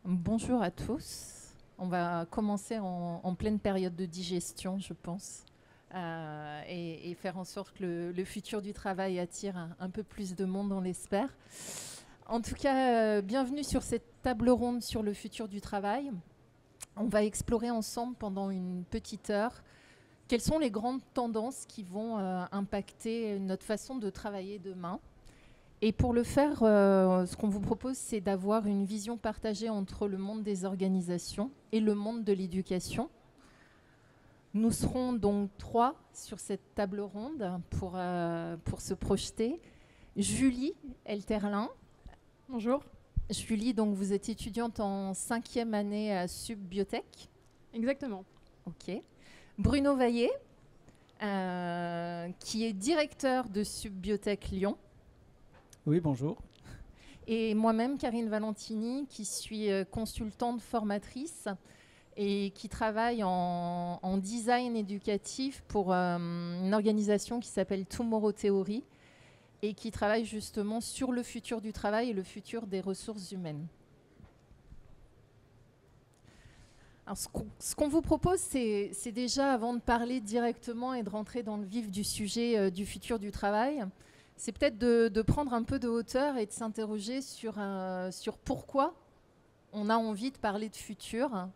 Bonjour à tous. On va commencer en pleine période de digestion, je pense, et faire en sorte que le futur du travail attire un peu plus de monde, on l'espère. En tout cas, bienvenue sur cette table ronde sur le futur du travail. On va explorer ensemble pendant une petite heure quelles sont les grandes tendances qui vont impacter notre façon de travailler demain. Et pour le faire, ce qu'on vous propose, c'est d'avoir une vision partagée entre le monde des organisations et le monde de l'éducation. Nous serons donc 3 sur cette table ronde pour se projeter. Julie Elterlin. Bonjour. Julie, donc vous êtes étudiante en 5e année à Subbiotech. Exactement. Ok. Bruno Vaillet, qui est directeur de Subbiotech Lyon. Oui, bonjour. Et moi-même, Karine Valentini, qui suis consultante formatrice et qui travaille en design éducatif pour une organisation qui s'appelle Tomorrow Theory et qui travaille justement sur le futur du travail et le futur des ressources humaines. Alors, ce qu'on vous propose, c'est déjà, avant de parler directement et de rentrer dans le vif du sujet du futur du travail, c'est peut-être de prendre un peu de hauteur et de s'interroger sur pourquoi on a envie de parler de futur.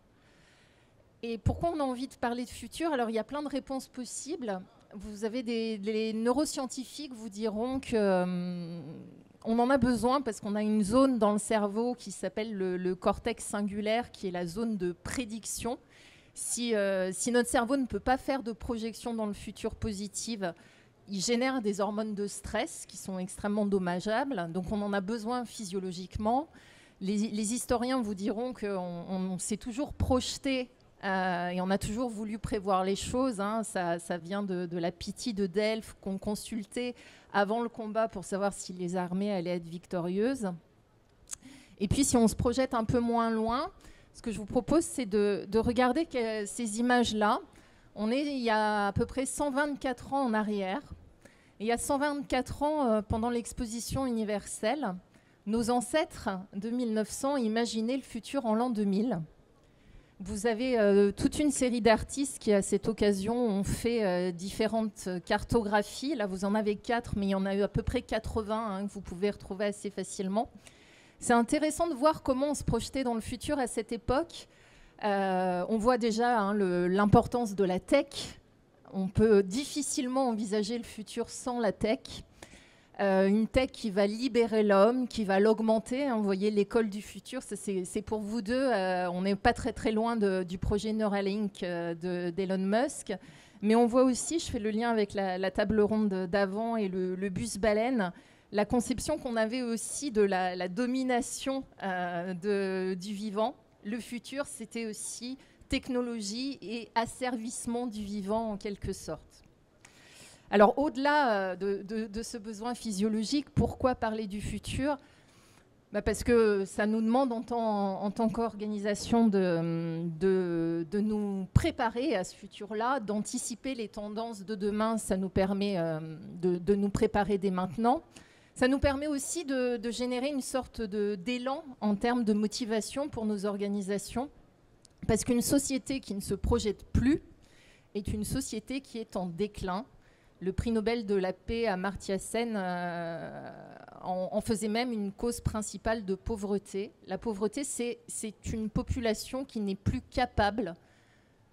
Et pourquoi on a envie de parler de futur? Alors, il y a plein de réponses possibles. Vous avez les neuroscientifiques vous diront qu'on en a besoin parce qu'on a une zone dans le cerveau qui s'appelle le cortex singulaire, qui est la zone de prédiction. Si notre cerveau ne peut pas faire de projection dans le futur positive, il génère des hormones de stress qui sont extrêmement dommageables. Donc on en a besoin physiologiquement. Les historiens vous diront qu'on s'est toujours projeté et on a toujours voulu prévoir les choses. Hein. Ça vient de la Pythie de Delphes qu'on consultait avant le combat pour savoir si les armées allaient être victorieuses. Et puis si on se projette un peu moins loin, ce que je vous propose, c'est de regarder ces images-là. On est il y a à peu près 124 ans en arrière. Et il y a 124 ans, pendant l'exposition universelle, nos ancêtres de 1900 imaginaient le futur en l'an 2000. Vous avez toute une série d'artistes qui, à cette occasion, ont fait différentes cartographies. Là, vous en avez 4, mais il y en a eu à peu près 80 que vous pouvez retrouver assez facilement. C'est intéressant de voir comment on se projetait dans le futur à cette époque. On voit déjà l'importance de la tech. On peut difficilement envisager le futur sans la tech. Une tech qui va libérer l'homme, qui va l'augmenter. Vous voyez, l'école du futur, c'est pour vous deux. On n'est pas très très loin du projet Neuralink d'Elon Musk. Mais on voit aussi, je fais le lien avec la table ronde d'avant et le bus baleine, la conception qu'on avait aussi de la domination du vivant. Le futur, c'était aussi technologie et asservissement du vivant en quelque sorte. Alors au-delà de ce besoin physiologique, pourquoi parler du futur? Parce que ça nous demande en tant qu'organisation de nous préparer à ce futur-là, d'anticiper les tendances de demain. Ça nous permet de nous préparer dès maintenant. Ça nous permet aussi de générer une sorte d'élan en termes de motivation pour nos organisations. Parce qu'une société qui ne se projette plus est une société qui est en déclin. Le prix Nobel de la paix Amartya Sen en faisait même une cause principale de pauvreté. La pauvreté, c'est une population qui n'est plus capable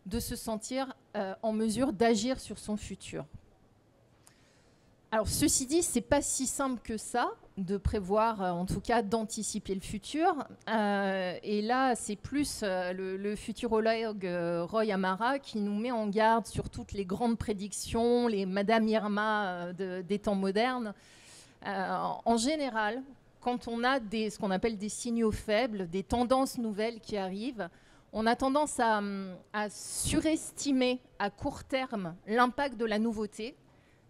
de se sentir en mesure d'agir sur son futur. Alors, ceci dit, ce n'est pas si simple que ça de prévoir, en tout cas d'anticiper le futur. Et là, c'est plus le futurologue Roy Amara qui nous met en garde sur toutes les grandes prédictions, les Madame Irma des temps modernes. En général, quand on a ce qu'on appelle des signaux faibles, des tendances nouvelles qui arrivent, on a tendance à surestimer à court terme l'impact de la nouveauté.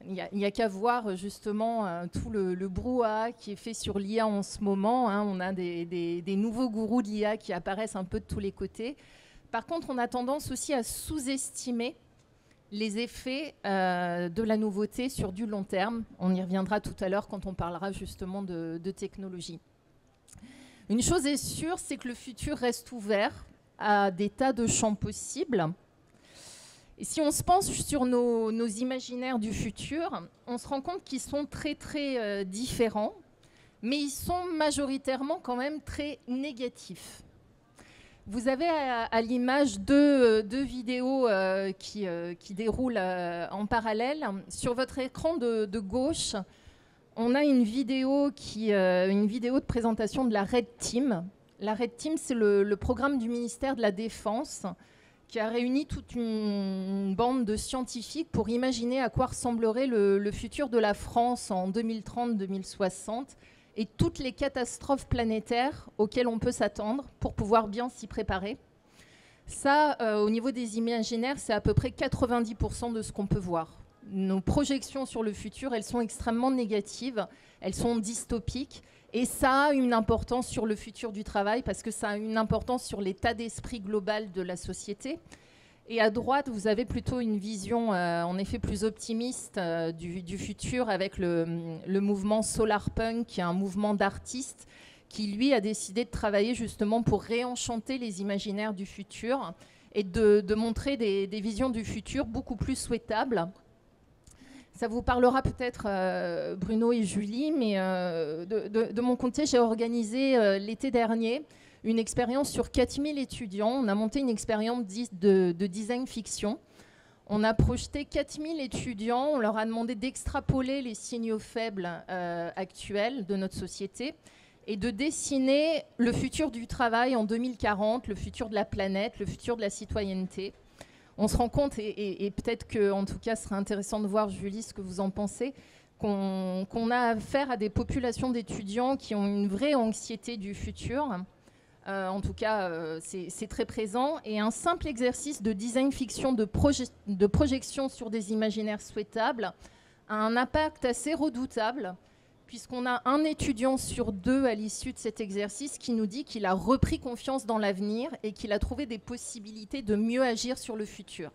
Il n'y a qu'à voir justement tout le brouhaha qui est fait sur l'IA en ce moment. On a des nouveaux gourous de l'IA qui apparaissent un peu de tous les côtés. Par contre, on a tendance aussi à sous-estimer les effets de la nouveauté sur du long terme. On y reviendra tout à l'heure quand on parlera justement de technologie. Une chose est sûre, c'est que le futur reste ouvert à des tas de champs possibles. Et si on se penche sur nos imaginaires du futur, on se rend compte qu'ils sont très très différents, mais ils sont majoritairement quand même très négatifs. Vous avez à l'image deux vidéos qui déroulent en parallèle. Sur votre écran de gauche, on a une vidéo de présentation de la Red Team. La Red Team, c'est le programme du ministère de la Défense qui a réuni toute une bande de scientifiques pour imaginer à quoi ressemblerait le futur de la France en 2030-2060 et toutes les catastrophes planétaires auxquelles on peut s'attendre pour pouvoir bien s'y préparer. Ça, au niveau des imaginaires, c'est à peu près 90% de ce qu'on peut voir. Nos projections sur le futur, elles sont extrêmement négatives, elles sont dystopiques, et ça a une importance sur le futur du travail parce que ça a une importance sur l'état d'esprit global de la société. Et à droite, vous avez plutôt une vision en effet plus optimiste du futur avec le mouvement Solarpunk, qui est un mouvement d'artistes qui, lui, a décidé de travailler justement pour réenchanter les imaginaires du futur et de montrer des visions du futur beaucoup plus souhaitables. Ça vous parlera peut-être, Bruno et Julie, mais de mon côté, j'ai organisé l'été dernier une expérience sur 4000 étudiants. On a monté une expérience de design fiction. On a projeté 4000 étudiants. On leur a demandé d'extrapoler les signaux faibles actuels de notre société et de dessiner le futur du travail en 2040, le futur de la planète, le futur de la citoyenneté. On se rend compte, et peut-être qu'en tout cas, ce serait intéressant de voir, Julie, ce que vous en pensez, qu'on a affaire à des populations d'étudiants qui ont une vraie anxiété du futur. En tout cas, c'est très présent. Et un simple exercice de design fiction, de projection sur des imaginaires souhaitables, a un impact assez redoutable, puisqu'on a un étudiant sur deux à l'issue de cet exercice qui nous dit qu'il a repris confiance dans l'avenir et qu'il a trouvé des possibilités de mieux agir sur le futur.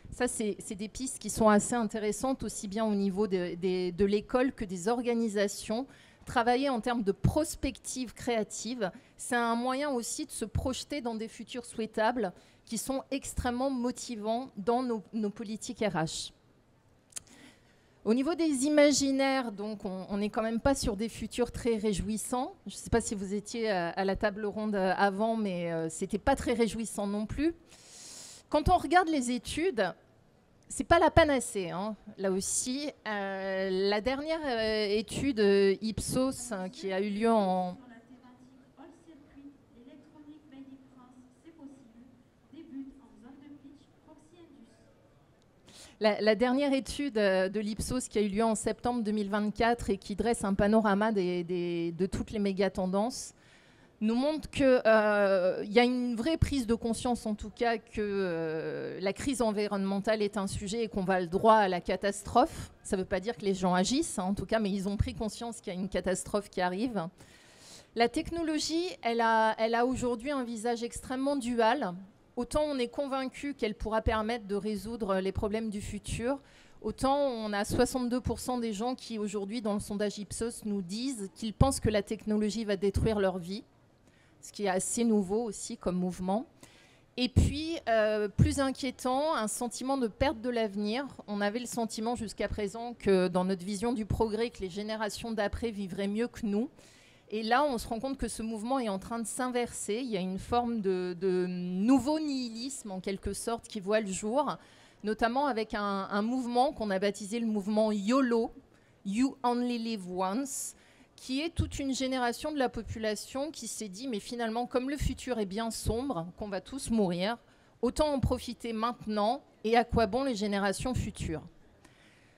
Ça, c'est des pistes qui sont assez intéressantes, aussi bien au niveau de l'école que des organisations. Travailler en termes de prospective créative, c'est un moyen aussi de se projeter dans des futurs souhaitables qui sont extrêmement motivants dans nos politiques RH. Au niveau des imaginaires, donc, on n'est quand même pas sur des futurs très réjouissants. Je ne sais pas si vous étiez à la table ronde avant, mais ce n'était pas très réjouissant non plus. Quand on regarde les études, ce n'est pas la panacée, hein, là aussi. La dernière étude Ipsos qui a eu lieu en... La dernière étude de l'Ipsos qui a eu lieu en septembre 2024 et qui dresse un panorama de toutes les méga-tendances nous montre qu'il y a une vraie prise de conscience, en tout cas, que la crise environnementale est un sujet et qu'on va le droit à la catastrophe. Ça ne veut pas dire que les gens agissent, hein, en tout cas, mais ils ont pris conscience qu'il y a une catastrophe qui arrive. La technologie, elle a aujourd'hui un visage extrêmement dual. Autant on est convaincu qu'elle pourra permettre de résoudre les problèmes du futur, autant on a 62% des gens qui aujourd'hui dans le sondage Ipsos nous disent qu'ils pensent que la technologie va détruire leur vie, ce qui est assez nouveau aussi comme mouvement. Et puis, plus inquiétant, un sentiment de perte de l'avenir. On avait le sentiment jusqu'à présent que dans notre vision du progrès, que les générations d'après vivraient mieux que nous. Et là, on se rend compte que ce mouvement est en train de s'inverser. Il y a une forme de nouveau nihilisme, en quelque sorte, qui voit le jour, notamment avec un mouvement qu'on a baptisé le mouvement YOLO, You Only Live Once, qui est toute une génération de la population qui s'est dit, mais finalement, comme le futur est bien sombre, qu'on va tous mourir, autant en profiter maintenant, et à quoi bon les générations futures?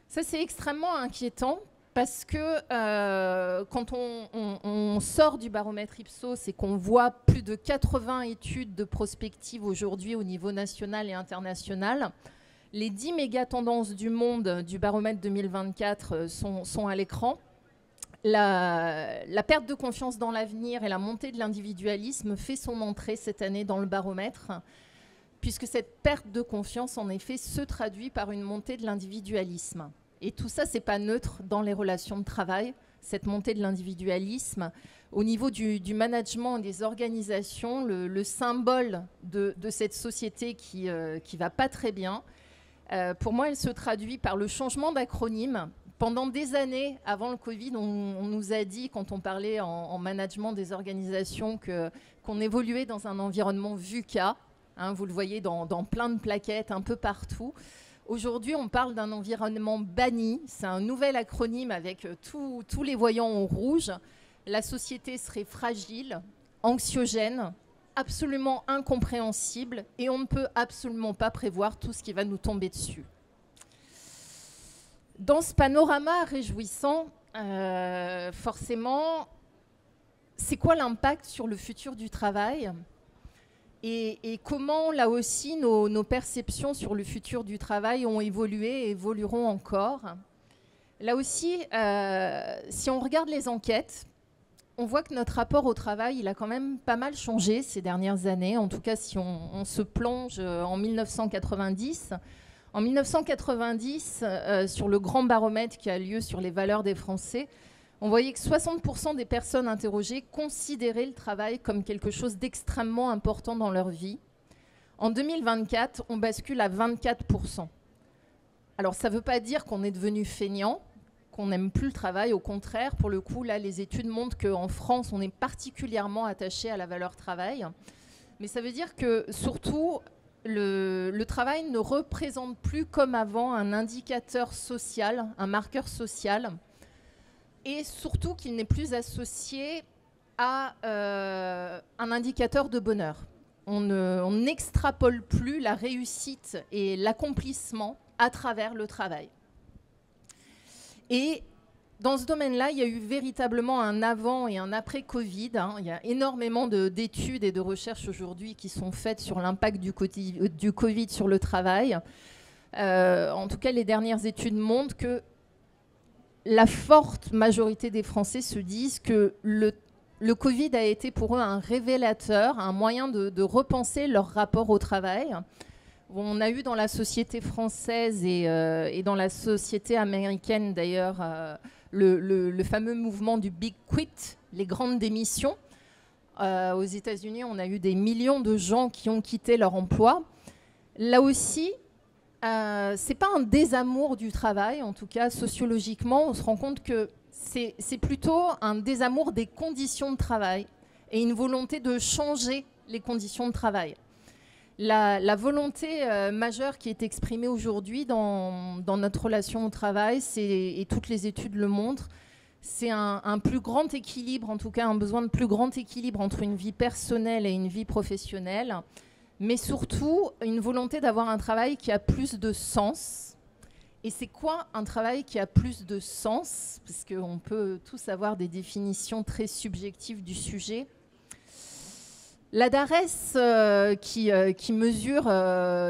Ça, c'est extrêmement inquiétant, parce que quand on sort du baromètre Ipsos et qu'on voit plus de 80 études de prospective aujourd'hui au niveau national et international, les 10 méga-tendances du monde du baromètre 2024 sont à l'écran. La perte de confiance dans l'avenir et la montée de l'individualisme fait son entrée cette année dans le baromètre, puisque cette perte de confiance, en effet, se traduit par une montée de l'individualisme. Et tout ça, ce n'est pas neutre dans les relations de travail. cette montée de l'individualisme. Au niveau du management et des organisations, le symbole de cette société qui ne va pas très bien, pour moi, elle se traduit par le changement d'acronyme. Pendant des années, avant le Covid, on nous a dit, quand on parlait en management des organisations, qu'on évoluait dans un environnement VUCA. Hein, vous le voyez dans plein de plaquettes, un peu partout. Aujourd'hui, on parle d'un environnement banni. C'est un nouvel acronyme avec tous les voyants en rouge. La société serait fragile, anxiogène, absolument incompréhensible, et on ne peut absolument pas prévoir tout ce qui va nous tomber dessus. Dans ce panorama réjouissant, forcément, c'est quoi l'impact sur le futur du travail ? Et comment, là aussi, nos perceptions sur le futur du travail ont évolué et évolueront encore. Là aussi, si on regarde les enquêtes, on voit que notre rapport au travail, il a quand même pas mal changé ces dernières années. En tout cas, si on se plonge en 1990. En 1990, sur le grand baromètre qui a lieu sur les valeurs des Français, on voyait que 60% des personnes interrogées considéraient le travail comme quelque chose d'extrêmement important dans leur vie. En 2024, on bascule à 24%. Alors, ça ne veut pas dire qu'on est devenu feignant, qu'on n'aime plus le travail. Au contraire, pour le coup, là, les études montrent qu'en France, on est particulièrement attaché à la valeur travail. Mais ça veut dire que, surtout, le travail ne représente plus comme avant un indicateur social, un marqueur social, et surtout qu'il n'est plus associé à un indicateur de bonheur. On n'extrapole plus la réussite et l'accomplissement à travers le travail. Et dans ce domaine-là, il y a eu véritablement un avant et un après Covid. Hein. Il y a énormément d'études et de recherches aujourd'hui qui sont faites sur l'impact du Covid sur le travail. En tout cas, les dernières études montrent que la forte majorité des Français se disent que le Covid a été pour eux un révélateur, un moyen de repenser leur rapport au travail. On a eu dans la société française et dans la société américaine d'ailleurs le fameux mouvement du Big Quit, les grandes démissions. Aux États-Unis, on a eu des millions de gens qui ont quitté leur emploi. Là aussi, c'est pas un désamour du travail, en tout cas sociologiquement, on se rend compte que c'est plutôt un désamour des conditions de travail et une volonté de changer les conditions de travail. La volonté majeure qui est exprimée aujourd'hui dans notre relation au travail, et toutes les études le montrent, c'est un plus grand équilibre, en tout cas un besoin de plus grand équilibre entre une vie personnelle et une vie professionnelle, mais surtout une volonté d'avoir un travail qui a plus de sens. Et c'est quoi un travail qui a plus de sens ? Parce qu'on peut tous avoir des définitions très subjectives du sujet. La DARES, qui mesure,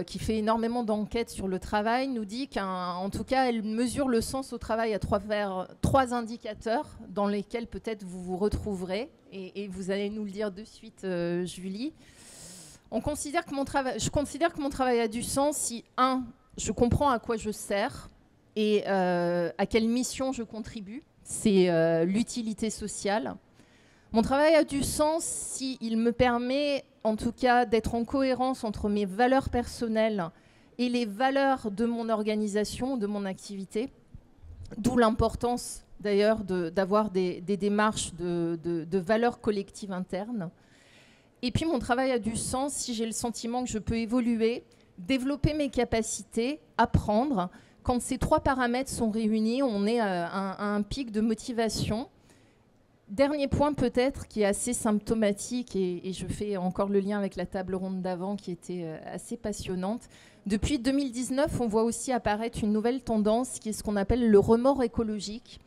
qui fait énormément d'enquêtes sur le travail, nous dit qu'en tout cas, elle mesure le sens au travail à trois indicateurs dans lesquels peut-être vous vous retrouverez. Et vous allez nous le dire de suite, Julie. Je considère que mon travail a du sens si, 1, je comprends à quoi je sers et à quelle mission je contribue. C'est l'utilité sociale. Mon travail a du sens s'il me permet, en tout cas, d'être en cohérence entre mes valeurs personnelles et les valeurs de mon organisation, de mon activité. D'où l'importance, d'ailleurs, d'avoir des démarches de valeurs collectives internes. Et puis, mon travail a du sens si j'ai le sentiment que je peux évoluer, développer mes capacités, apprendre. Quand ces 3 paramètres sont réunis, on est à un pic de motivation. Dernier point peut-être qui est assez symptomatique, et je fais encore le lien avec la table ronde d'avant qui était assez passionnante. Depuis 2019, on voit aussi apparaître une nouvelle tendance qui est ce qu'on appelle le remords écologique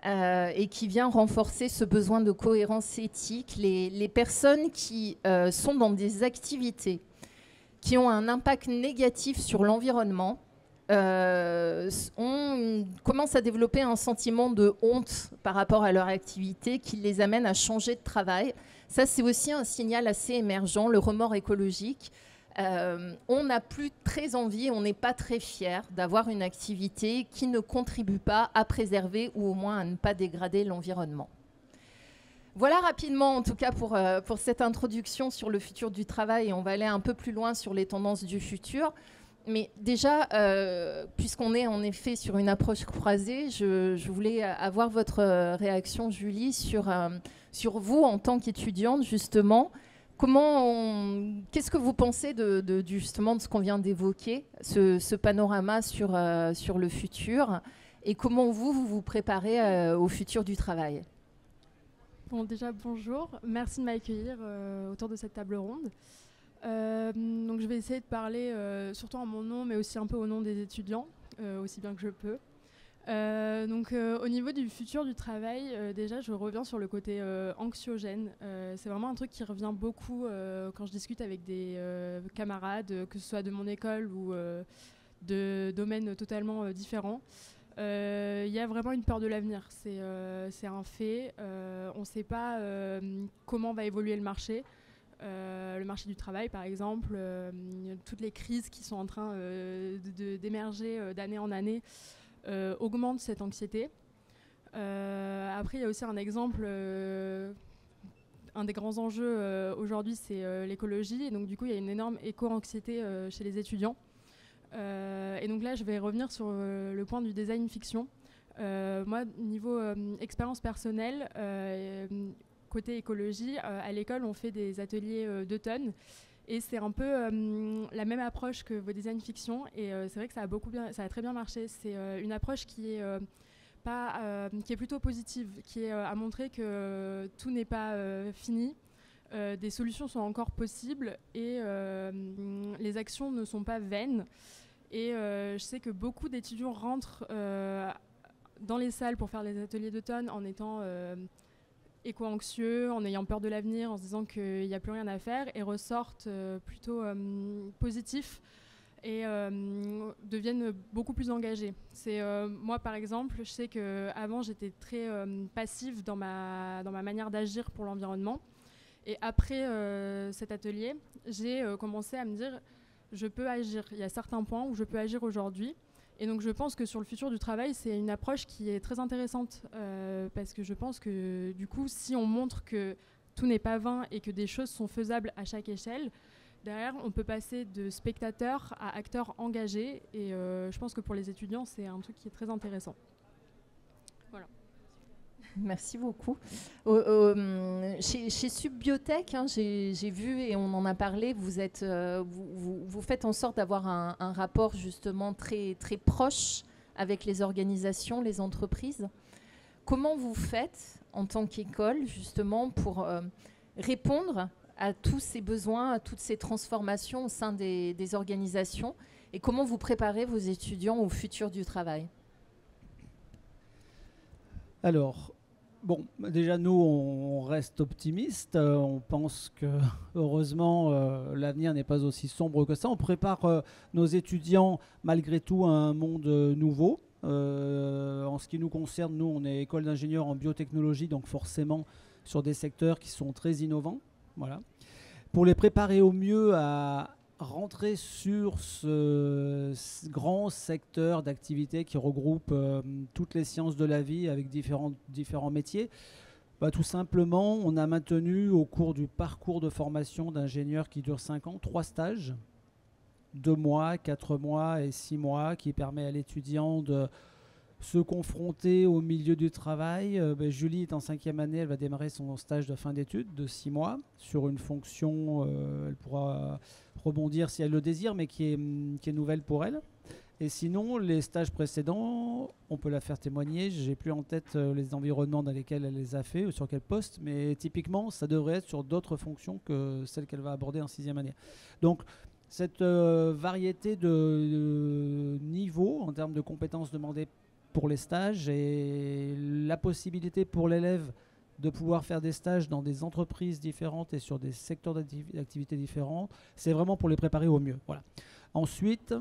et qui vient renforcer ce besoin de cohérence éthique. Les personnes qui sont dans des activités qui ont un impact négatif sur l'environnement on commence à développer un sentiment de honte par rapport à leur activité qui les amène à changer de travail. Ça, c'est aussi un signal assez émergent, le remords écologique. on n'a plus très envie, on n'est pas très fier d'avoir une activité qui ne contribue pas à préserver ou au moins à ne pas dégrader l'environnement. Voilà rapidement, en tout cas, pour cette introduction sur le futur du travail. Et on va aller un peu plus loin sur les tendances du futur. Mais déjà, puisqu'on est en effet sur une approche croisée, je voulais avoir votre réaction, Julie, sur vous en tant qu'étudiante, justement. Qu'est-ce que vous pensez justement de ce qu'on vient d'évoquer, ce panorama sur le futur, et comment vous préparez au futur du travail? Bon, déjà, bonjour. Merci de m'accueillir autour de cette table ronde. Donc, je vais essayer de parler surtout en mon nom, mais aussi un peu au nom des étudiants, aussi bien que je peux. Au niveau du futur du travail, déjà, je reviens sur le côté anxiogène. C'est vraiment un truc qui revient beaucoup quand je discute avec des camarades, que ce soit de mon école ou de domaines totalement différents. Il y a vraiment une peur de l'avenir, c'est un fait. On ne sait pas comment va évoluer le marché du travail par exemple, toutes les crises qui sont en train d'émerger d'année en année augmentent cette anxiété. Après, il y a aussi un exemple, un des grands enjeux aujourd'hui, c'est l'écologie, et donc du coup il y a une énorme éco-anxiété chez les étudiants. Et donc là, je vais revenir sur le point du design fiction. Moi, niveau expérience personnelle, côté écologie, à l'école, on fait des ateliers d'automne. Et c'est un peu la même approche que vos design fiction. Et c'est vrai que ça a très bien marché. C'est une approche qui est plutôt positive, qui est à montrer que tout n'est pas fini. Des solutions sont encore possibles et les actions ne sont pas vaines. Et je sais que beaucoup d'étudiants rentrent dans les salles pour faire les ateliers d'automne en étant éco-anxieux, en ayant peur de l'avenir, en se disant qu'il n'y a plus rien à faire, et ressortent plutôt positifs et deviennent beaucoup plus engagés. Moi, par exemple, je sais qu'avant, j'étais très passive dans ma manière d'agir pour l'environnement. Et après cet atelier, j'ai commencé à me dire je peux agir. Il y a certains points où je peux agir aujourd'hui. Et donc je pense que sur le futur du travail, c'est une approche qui est très intéressante parce que je pense que du coup, si on montre que tout n'est pas vain et que des choses sont faisables à chaque échelle, derrière, on peut passer de spectateurs à acteurs engagés. Et je pense que pour les étudiants, c'est un truc qui est très intéressant. Voilà. Merci beaucoup. Chez Subbiotech, j'ai vu et on en a parlé, vous faites en sorte d'avoir un rapport justement très, très proche avec les organisations, les entreprises. Comment vous faites en tant qu'école justement pour répondre à tous ces besoins, à toutes ces transformations au sein des organisations, et comment vous préparez vos étudiants au futur du travail? Alors, bon, déjà nous, on reste optimistes. On pense que, heureusement, l'avenir n'est pas aussi sombre que ça. On prépare nos étudiants, malgré tout, à un monde nouveau. En ce qui nous concerne, nous, on est école d'ingénieurs en biotechnologie, donc forcément sur des secteurs qui sont très innovants. Voilà. Pour les préparer au mieux à rentrer sur ce grand secteur d'activité qui regroupe toutes les sciences de la vie avec différents métiers, tout simplement, on a maintenu au cours du parcours de formation d'ingénieurs qui dure 5 ans, 3 stages, 2 mois, 4 mois et 6 mois, qui permet à l'étudiant de se confronter au milieu du travail. Julie est en 5e année, elle va démarrer son stage de fin d'études de 6 mois sur une fonction, elle pourra rebondir si elle le désire, mais qui est nouvelle pour elle. Et sinon, les stages précédents, on peut la faire témoigner. J'ai plus en tête les environnements dans lesquels elle les a fait ou sur quel poste, mais typiquement, ça devrait être sur d'autres fonctions que celles qu'elle va aborder en 6e année. Donc, cette variété de niveaux en termes de compétences demandées pour les stages et la possibilité pour l'élève de pouvoir faire des stages dans des entreprises différentes et sur des secteurs d'activité différents, c'est vraiment pour les préparer au mieux. Voilà. Ensuite,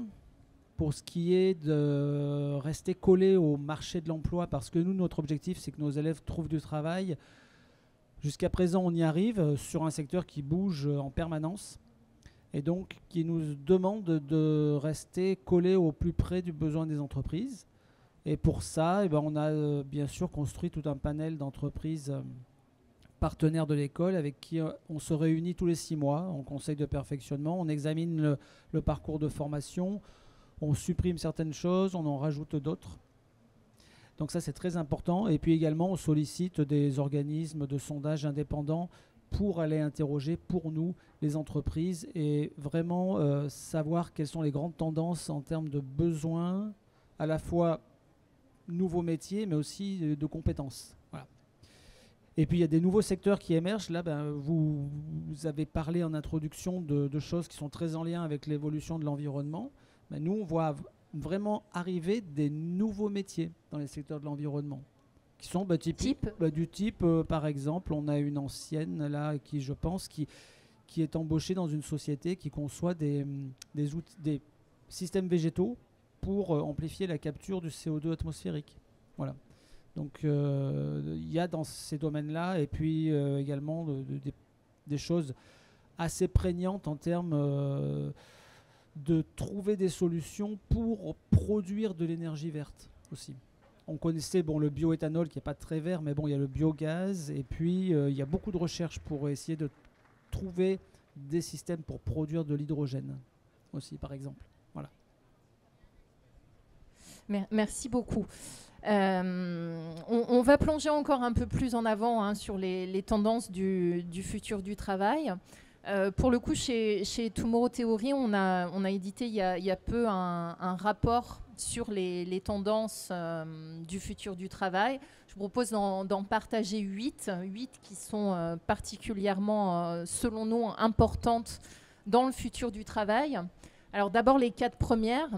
pour ce qui est de rester collé au marché de l'emploi, parce que nous, notre objectif, c'est que nos élèves trouvent du travail. Jusqu'à présent, on y arrive sur un secteur qui bouge en permanence. et donc qui nous demande de rester collé au plus près du besoin des entreprises. Et pour ça, on a bien sûr construit tout un panel d'entreprises partenaires de l'école avec qui on se réunit tous les 6 mois en conseil de perfectionnement. On examine le parcours de formation, on supprime certaines choses, on en rajoute d'autres. Donc ça, c'est très important. Et puis également, on sollicite des organismes de sondage indépendants pour aller interroger pour nous les entreprises et vraiment savoir quelles sont les grandes tendances en termes de besoins, à la fois nouveaux métiers, mais aussi de compétences. Voilà. Et puis il y a des nouveaux secteurs qui émergent. Là, vous avez parlé en introduction de choses qui sont très en lien avec l'évolution de l'environnement. Nous, on voit vraiment arriver des nouveaux métiers dans les secteurs de l'environnement, qui sont du type, par exemple, on a une ancienne là qui, je pense, qui est embauchée dans une société qui conçoit des systèmes végétaux pour amplifier la capture du CO2 atmosphérique. Voilà. Donc il y a dans ces domaines-là, et puis également des choses assez prégnantes en termes de trouver des solutions pour produire de l'énergie verte aussi. On connaissait le bioéthanol qui n'est pas très vert, mais il y a le biogaz, et puis il y a beaucoup de recherches pour essayer de trouver des systèmes pour produire de l'hydrogène aussi, par exemple. Voilà. Merci beaucoup. On va plonger encore un peu plus en avant sur les tendances du futur du travail. Pour le coup, chez Tomorrow Theory, on a édité il y a peu un rapport sur les tendances du futur du travail. Je vous propose d'en partager 8 qui sont particulièrement, selon nous, importantes dans le futur du travail. Alors d'abord, les 4 premières.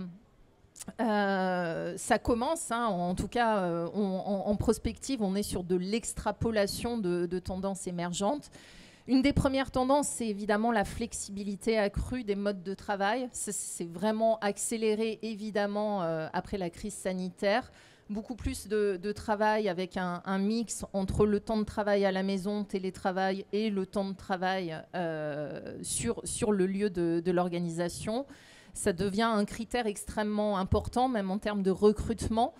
Ça commence, en tout cas en prospective, on est sur de l'extrapolation de tendances émergentes. Une des premières tendances, c'est évidemment la flexibilité accrue des modes de travail. C'est vraiment accéléré, évidemment, après la crise sanitaire. Beaucoup plus de travail avec un mix entre le temps de travail à la maison, télétravail, et le temps de travail sur le lieu de l'organisation. Ça devient un critère extrêmement important, même en termes de recrutement.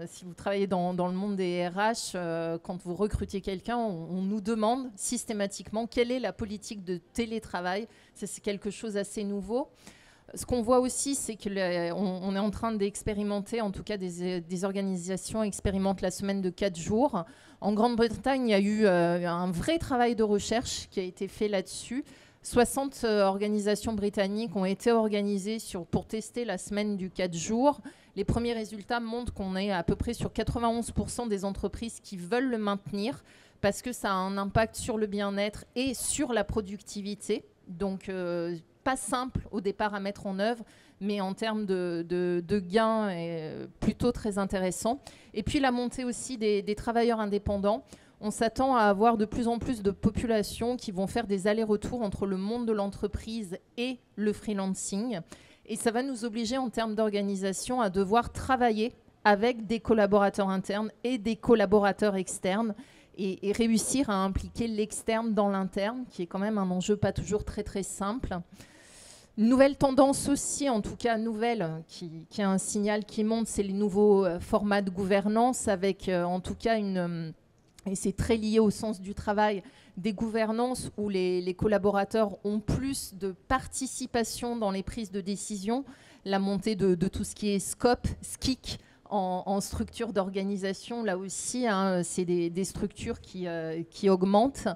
Si vous travaillez dans le monde des RH, quand vous recrutez quelqu'un, on nous demande systématiquement quelle est la politique de télétravail. Ça, c'est quelque chose d'assez nouveau. Ce qu'on voit aussi, c'est qu'on est en train d'expérimenter, en tout cas des organisations expérimentent la semaine de 4 jours. En Grande-Bretagne, il y a eu un vrai travail de recherche qui a été fait là-dessus. 60 organisations britanniques ont été organisées pour tester la semaine du 4 jours. Les premiers résultats montrent qu'on est à peu près sur 91% des entreprises qui veulent le maintenir parce que ça a un impact sur le bien-être et sur la productivité. Donc, pas simple au départ à mettre en œuvre, mais en termes de gains, plutôt très intéressant. Et puis, la montée aussi des travailleurs indépendants. On s'attend à avoir de plus en plus de populations qui vont faire des allers-retours entre le monde de l'entreprise et le freelancing. Et ça va nous obliger en termes d'organisation à devoir travailler avec des collaborateurs internes et des collaborateurs externes et réussir à impliquer l'externe dans l'interne, qui est quand même un enjeu pas toujours très très simple. Nouvelle tendance aussi, en tout cas nouvelle, qui a un signal qui monte, c'est les nouveaux formats de gouvernance avec en tout cas et c'est très lié au sens du travail, des gouvernances où les collaborateurs ont plus de participation dans les prises de décision, la montée de tout ce qui est scope, SKIC, en structure d'organisation, là aussi, c'est des structures qui augmentent.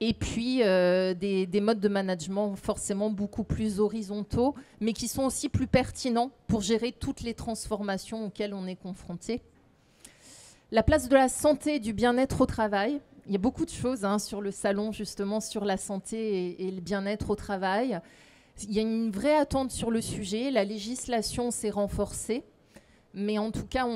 Et puis des modes de management forcément beaucoup plus horizontaux, mais qui sont aussi plus pertinents pour gérer toutes les transformations auxquelles on est confronté. La place de la santé et du bien-être au travail. Il y a beaucoup de choses sur le salon, justement, sur la santé et le bien-être au travail. Il y a une vraie attente sur le sujet. La législation s'est renforcée. Mais en tout cas,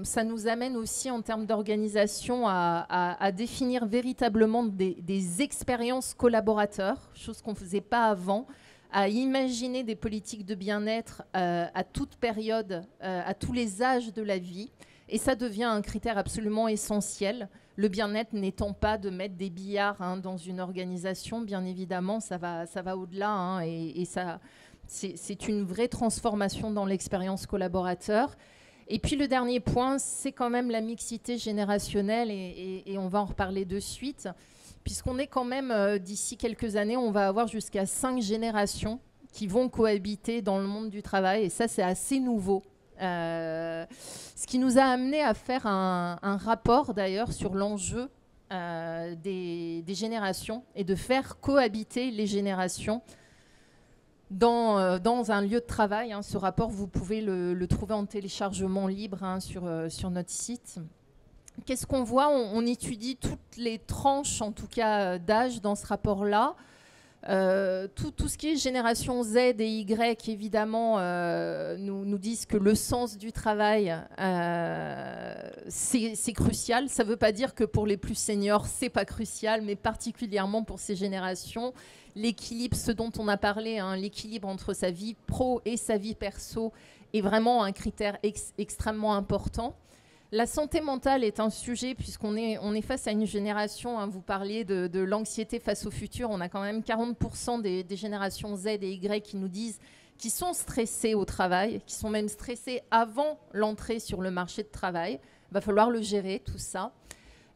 ça nous amène aussi, en termes d'organisation, à définir véritablement des expériences collaborateurs, chose qu'on ne faisait pas avant, à imaginer des politiques de bien-être à toute période, à tous les âges de la vie. Et ça devient un critère absolument essentiel Le bien-être n'étant pas de mettre des billards dans une organisation, bien évidemment, ça va au-delà, et ça, c'est une vraie transformation dans l'expérience collaborateur. Et puis le dernier point, c'est quand même la mixité générationnelle, et on va en reparler de suite, puisqu'on est quand même, d'ici quelques années, on va avoir jusqu'à 5 générations qui vont cohabiter dans le monde du travail, et ça, c'est assez nouveau. Ce qui nous a amené à faire un rapport d'ailleurs sur l'enjeu des générations et de faire cohabiter les générations dans un lieu de travail. Ce rapport, vous pouvez le trouver en téléchargement libre sur notre site. Qu'est-ce qu'on voit ? On étudie toutes les tranches, en tout cas d'âge, dans ce rapport-là. Tout ce qui est génération Z et Y, évidemment, nous disent que le sens du travail, c'est crucial. Ça ne veut pas dire que pour les plus seniors, ce n'est pas crucial, mais particulièrement pour ces générations. L'équilibre, ce dont on a parlé, l'équilibre entre sa vie pro et sa vie perso, est vraiment un critère extrêmement important. La santé mentale est un sujet, puisqu'on est face à une génération, vous parliez de l'anxiété face au futur, on a quand même 40% des générations Z et Y qui nous disent qu'ils sont stressés au travail, qui sont même stressés avant l'entrée sur le marché de travail. Il va falloir le gérer, tout ça.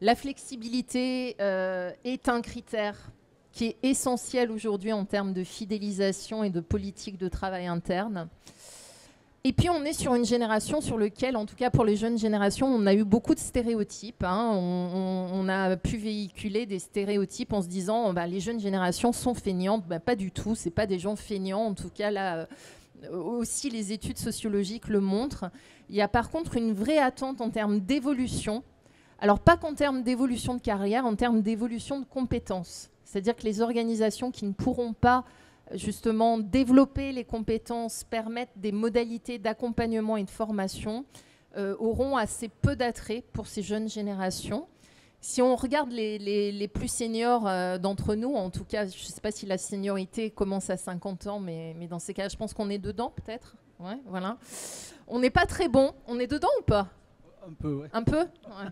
La flexibilité est un critère qui est essentiel aujourd'hui en termes de fidélisation et de politique de travail interne. Et puis, on est sur une génération sur laquelle, en tout cas pour les jeunes générations, on a eu beaucoup de stéréotypes. On a pu véhiculer des stéréotypes en se disant les jeunes générations sont feignantes. Pas du tout, ce n'est pas des gens feignants. En tout cas, là, aussi les études sociologiques le montrent. Il y a par contre une vraie attente en termes d'évolution. Alors, pas qu'en termes d'évolution de carrière, en termes d'évolution de compétences. C'est-à-dire que les organisations qui ne pourront pas justement développer les compétences, permettre des modalités d'accompagnement et de formation, auront assez peu d'attrait pour ces jeunes générations. Si on regarde les plus seniors d'entre nous, en tout cas, je ne sais pas si la seniorité commence à 50 ans, mais dans ces cas, je pense qu'on est dedans peut-être. Ouais, voilà. On n'est pas très bon. On est dedans ou pas ? Un peu, oui. Un peu ? Ouais.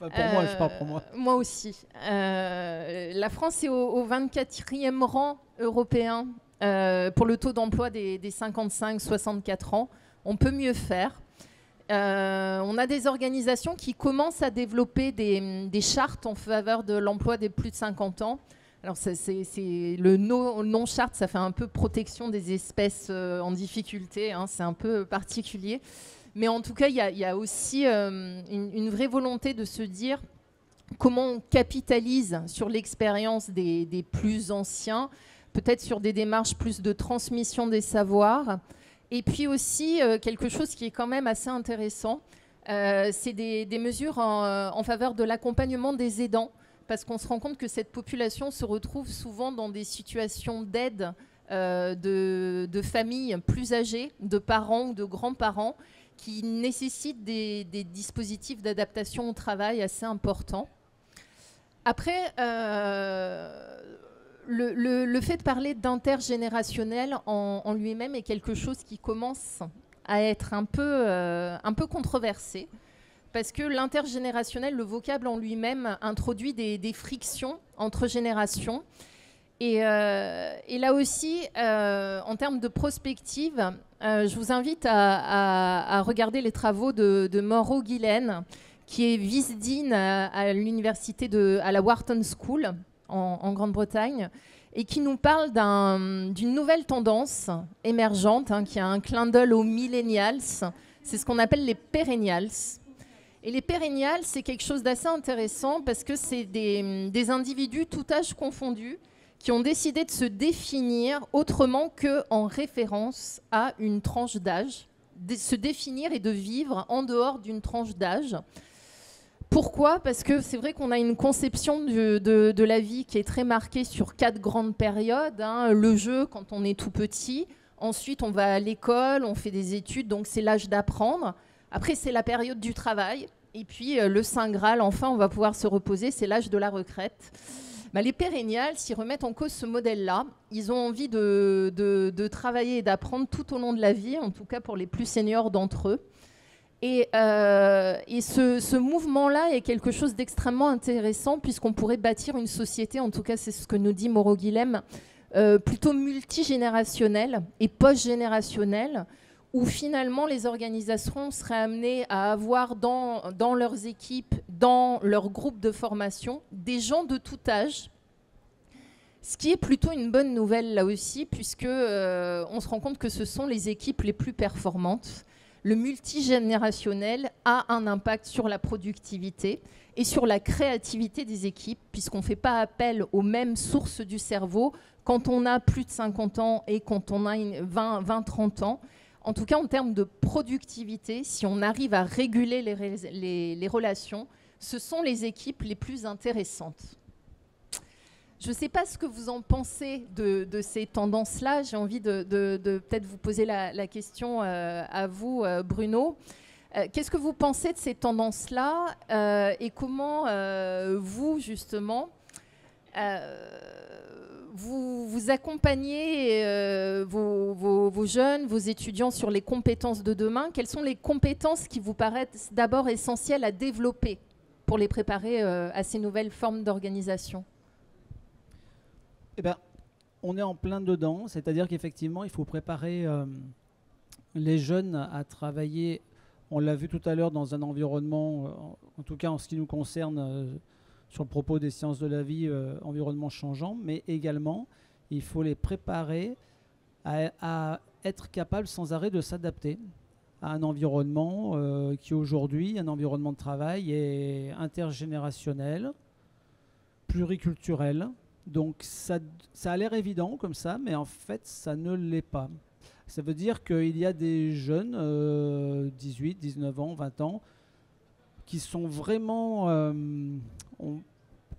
Pour moi, je parle pour moi. Moi aussi. La France est au 24e rang européen pour le taux d'emploi des 55-64 ans. On peut mieux faire. On a des organisations qui commencent à développer des chartes en faveur de l'emploi des plus de 50 ans. Alors, c'est le non-charte, ça fait un peu protection des espèces en difficulté. C'est un peu particulier. Mais en tout cas, il y a aussi une vraie volonté de se dire comment on capitalise sur l'expérience des plus anciens, peut-être sur des démarches plus de transmission des savoirs. Et puis aussi, quelque chose qui est quand même assez intéressant, c'est des mesures en faveur de l'accompagnement des aidants, parce qu'on se rend compte que cette population se retrouve souvent dans des situations d'aide de familles plus âgées, de parents ou de grands-parents, qui nécessitent des dispositifs d'adaptation au travail assez importants. Après, le fait de parler d'intergénérationnel en lui-même est quelque chose qui commence à être un peu controversé, parce que l'intergénérationnel, le vocable en lui-même, introduit des frictions entre générations. Et là aussi, en termes de prospective, je vous invite à regarder les travaux de Mauro Guillaine, qui est vice-dean à l'université à la Wharton School en Grande-Bretagne, et qui nous parle d'une nouvelle tendance émergente, qui a un clin d'œil aux millennials. C'est ce qu'on appelle les perennials. Et les perennials, c'est quelque chose d'assez intéressant parce que c'est des individus tout âge confondus qui ont décidé de se définir autrement qu'en référence à une tranche d'âge, de se définir et de vivre en dehors d'une tranche d'âge. Pourquoi ? Parce que c'est vrai qu'on a une conception de la vie qui est très marquée sur 4 grandes périodes. Le jeu, quand on est tout petit. Ensuite, on va à l'école, on fait des études, donc c'est l'âge d'apprendre. Après, c'est la période du travail. Et puis, le Saint Graal, enfin, on va pouvoir se reposer, c'est l'âge de la retraite. Les perennials, s'ils remettent en cause ce modèle-là, ils ont envie de travailler et d'apprendre tout au long de la vie, en tout cas pour les plus seniors d'entre eux. Et ce mouvement-là est quelque chose d'extrêmement intéressant puisqu'on pourrait bâtir une société, en tout cas c'est ce que nous dit Mauro Guilhem, plutôt multigénérationnelle et post-générationnelle, où finalement les organisations seraient amenées à avoir dans leurs équipes, dans leurs groupes de formation, des gens de tout âge, ce qui est plutôt une bonne nouvelle là aussi, puisque on se rend compte que ce sont les équipes les plus performantes. Le multigénérationnel a un impact sur la productivité et sur la créativité des équipes, puisqu'on ne fait pas appel aux mêmes sources du cerveau quand on a plus de 50 ans et quand on a 20-30 ans. En tout cas, en termes de productivité, si on arrive à réguler les relations, ce sont les équipes les plus intéressantes. Je ne sais pas ce que vous en pensez de ces tendances-là. J'ai envie de peut-être vous poser la question à vous, Bruno. Qu'est-ce que vous pensez de ces tendances-là et comment vous, justement, vous accompagnez vos jeunes, vos étudiants sur les compétences de demain? Quelles sont les compétences qui vous paraissent d'abord essentielles à développer pour les préparer à ces nouvelles formes d'organisation? Eh ben, on est en plein dedans, c'est-à-dire qu'effectivement, il faut préparer les jeunes à travailler, on l'a vu tout à l'heure, dans un environnement, en tout cas en ce qui nous concerne, sur le propos des sciences de la vie, environnement changeant, mais également, il faut les préparer à être capables sans arrêt de s'adapter à un environnement qui aujourd'hui, un environnement de travail, est intergénérationnel, pluriculturel. Donc ça a l'air évident comme ça, mais en fait ça ne l'est pas. Ça veut dire qu'il y a des jeunes, 18, 19 ans, 20 ans, qui sont vraiment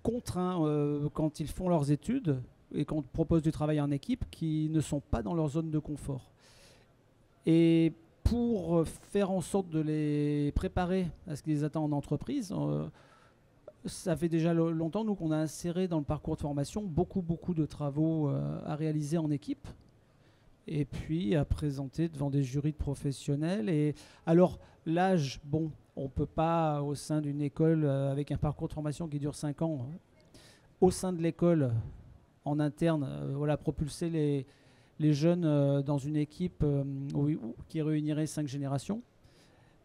contraints quand ils font leurs études et qu'on propose du travail en équipe, qui ne sont pas dans leur zone de confort. Et pour faire en sorte de les préparer à ce qui les attend en entreprise, ça fait déjà longtemps nous qu'on a inséré dans le parcours de formation beaucoup de travaux à réaliser en équipe et puis à présenter devant des jurys de professionnels. Et alors l'âge, bon, on ne peut pas au sein d'une école avec un parcours de formation qui dure 5 ans, au sein de l'école en interne, voilà, propulser les jeunes dans une équipe qui réunirait 5 générations.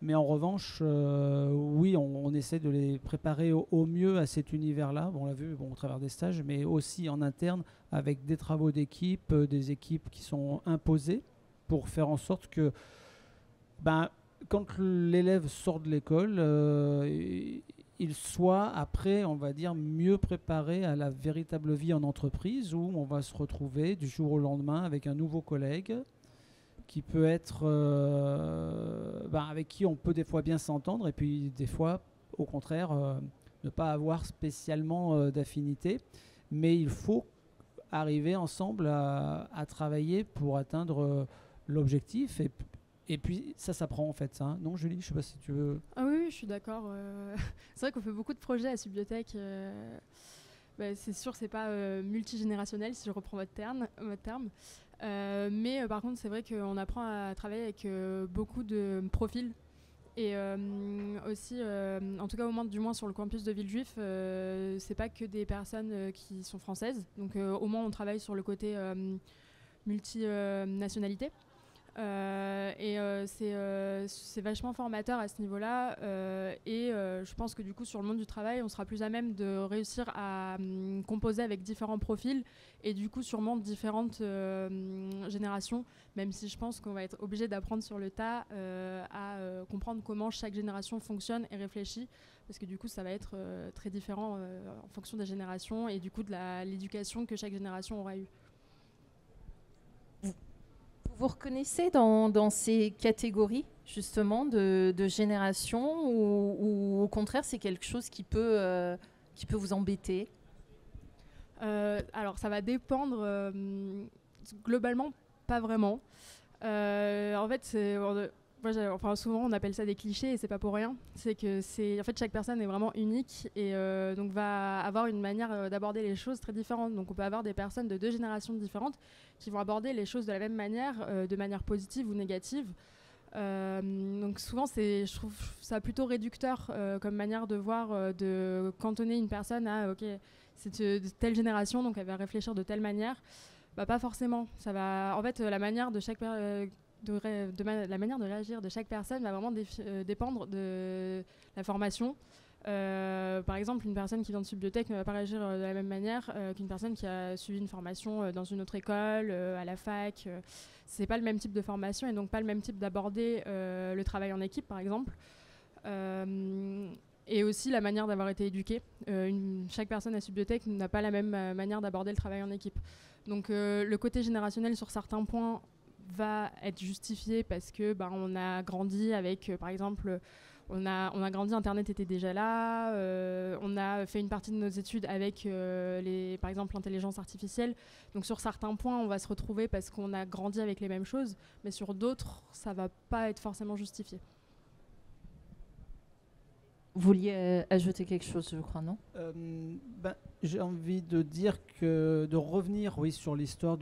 Mais en revanche, oui, on essaie de les préparer au mieux à cet univers-là. Bon, on l'a vu au travers des stages, mais aussi en interne avec des travaux d'équipe, des équipes qui sont imposées pour faire en sorte que quand l'élève sort de l'école, il soit après, on va dire, mieux préparé à la véritable vie en entreprise où on va se retrouver du jour au lendemain avec un nouveau collègue qui peut être avec qui on peut des fois bien s'entendre et puis des fois au contraire ne pas avoir spécialement d'affinité, mais il faut arriver ensemble à travailler pour atteindre l'objectif et puis ça s'apprend en fait ça, hein. Non Julie, je sais pas si tu veux. Ah oui, je suis d'accord. C'est vrai qu'on fait beaucoup de projets à Subbiotech. C'est sûr, c'est pas multigénérationnel si je reprends votre terme. Mais par contre, c'est vrai qu'on apprend à travailler avec beaucoup de profils. Et aussi, en tout cas, du moins sur le campus de Villejuif, c'est pas que des personnes qui sont françaises. Donc, au moins, on travaille sur le côté multinationalité. C'est vachement formateur à ce niveau-là je pense que du coup sur le monde du travail on sera plus à même de réussir à composer avec différents profils et du coup sûrement différentes générations, même si je pense qu'on va être obligé d'apprendre sur le tas à comprendre comment chaque génération fonctionne et réfléchit, parce que du coup ça va être très différent en fonction des générations et du coup de l'éducation que chaque génération aura eue. Vous reconnaissez dans ces catégories justement de génération ou au contraire c'est quelque chose qui peut vous embêter? Alors ça va dépendre, globalement pas vraiment. En fait souvent on appelle ça des clichés et c'est pas pour rien. C'est que en fait chaque personne est vraiment unique et donc va avoir une manière d'aborder les choses très différente. Donc on peut avoir des personnes de 2 générations différentes qui vont aborder les choses de la même manière, de manière positive ou négative. Donc souvent, je trouve ça plutôt réducteur comme manière de voir, de cantonner une personne à ok, c'est de telle génération, donc elle va réfléchir de telle manière. Bah, pas forcément. Ça va, en fait, la manière de chaque la manière de réagir de chaque personne va vraiment dépendre de la formation. Par exemple, une personne qui vient de Subbiotech ne va pas réagir de la même manière qu'une personne qui a suivi une formation dans une autre école, à la fac. C'est pas le même type de formation et donc pas le même type d'aborder le travail en équipe, par exemple. Et aussi la manière d'avoir été éduquée. Chaque personne à Subbiotech n'a pas la même manière d'aborder le travail en équipe. Donc le côté générationnel sur certains points va être justifié parce que on a grandi avec, par exemple, on a grandi, Internet était déjà là, on a fait une partie de nos études avec, par exemple, l'intelligence artificielle. Donc sur certains points, on va se retrouver parce qu'on a grandi avec les mêmes choses, mais sur d'autres, ça ne va pas être forcément justifié. Vous vouliez ajouter quelque chose, je crois, non ? J'ai envie de dire de revenir sur l'histoire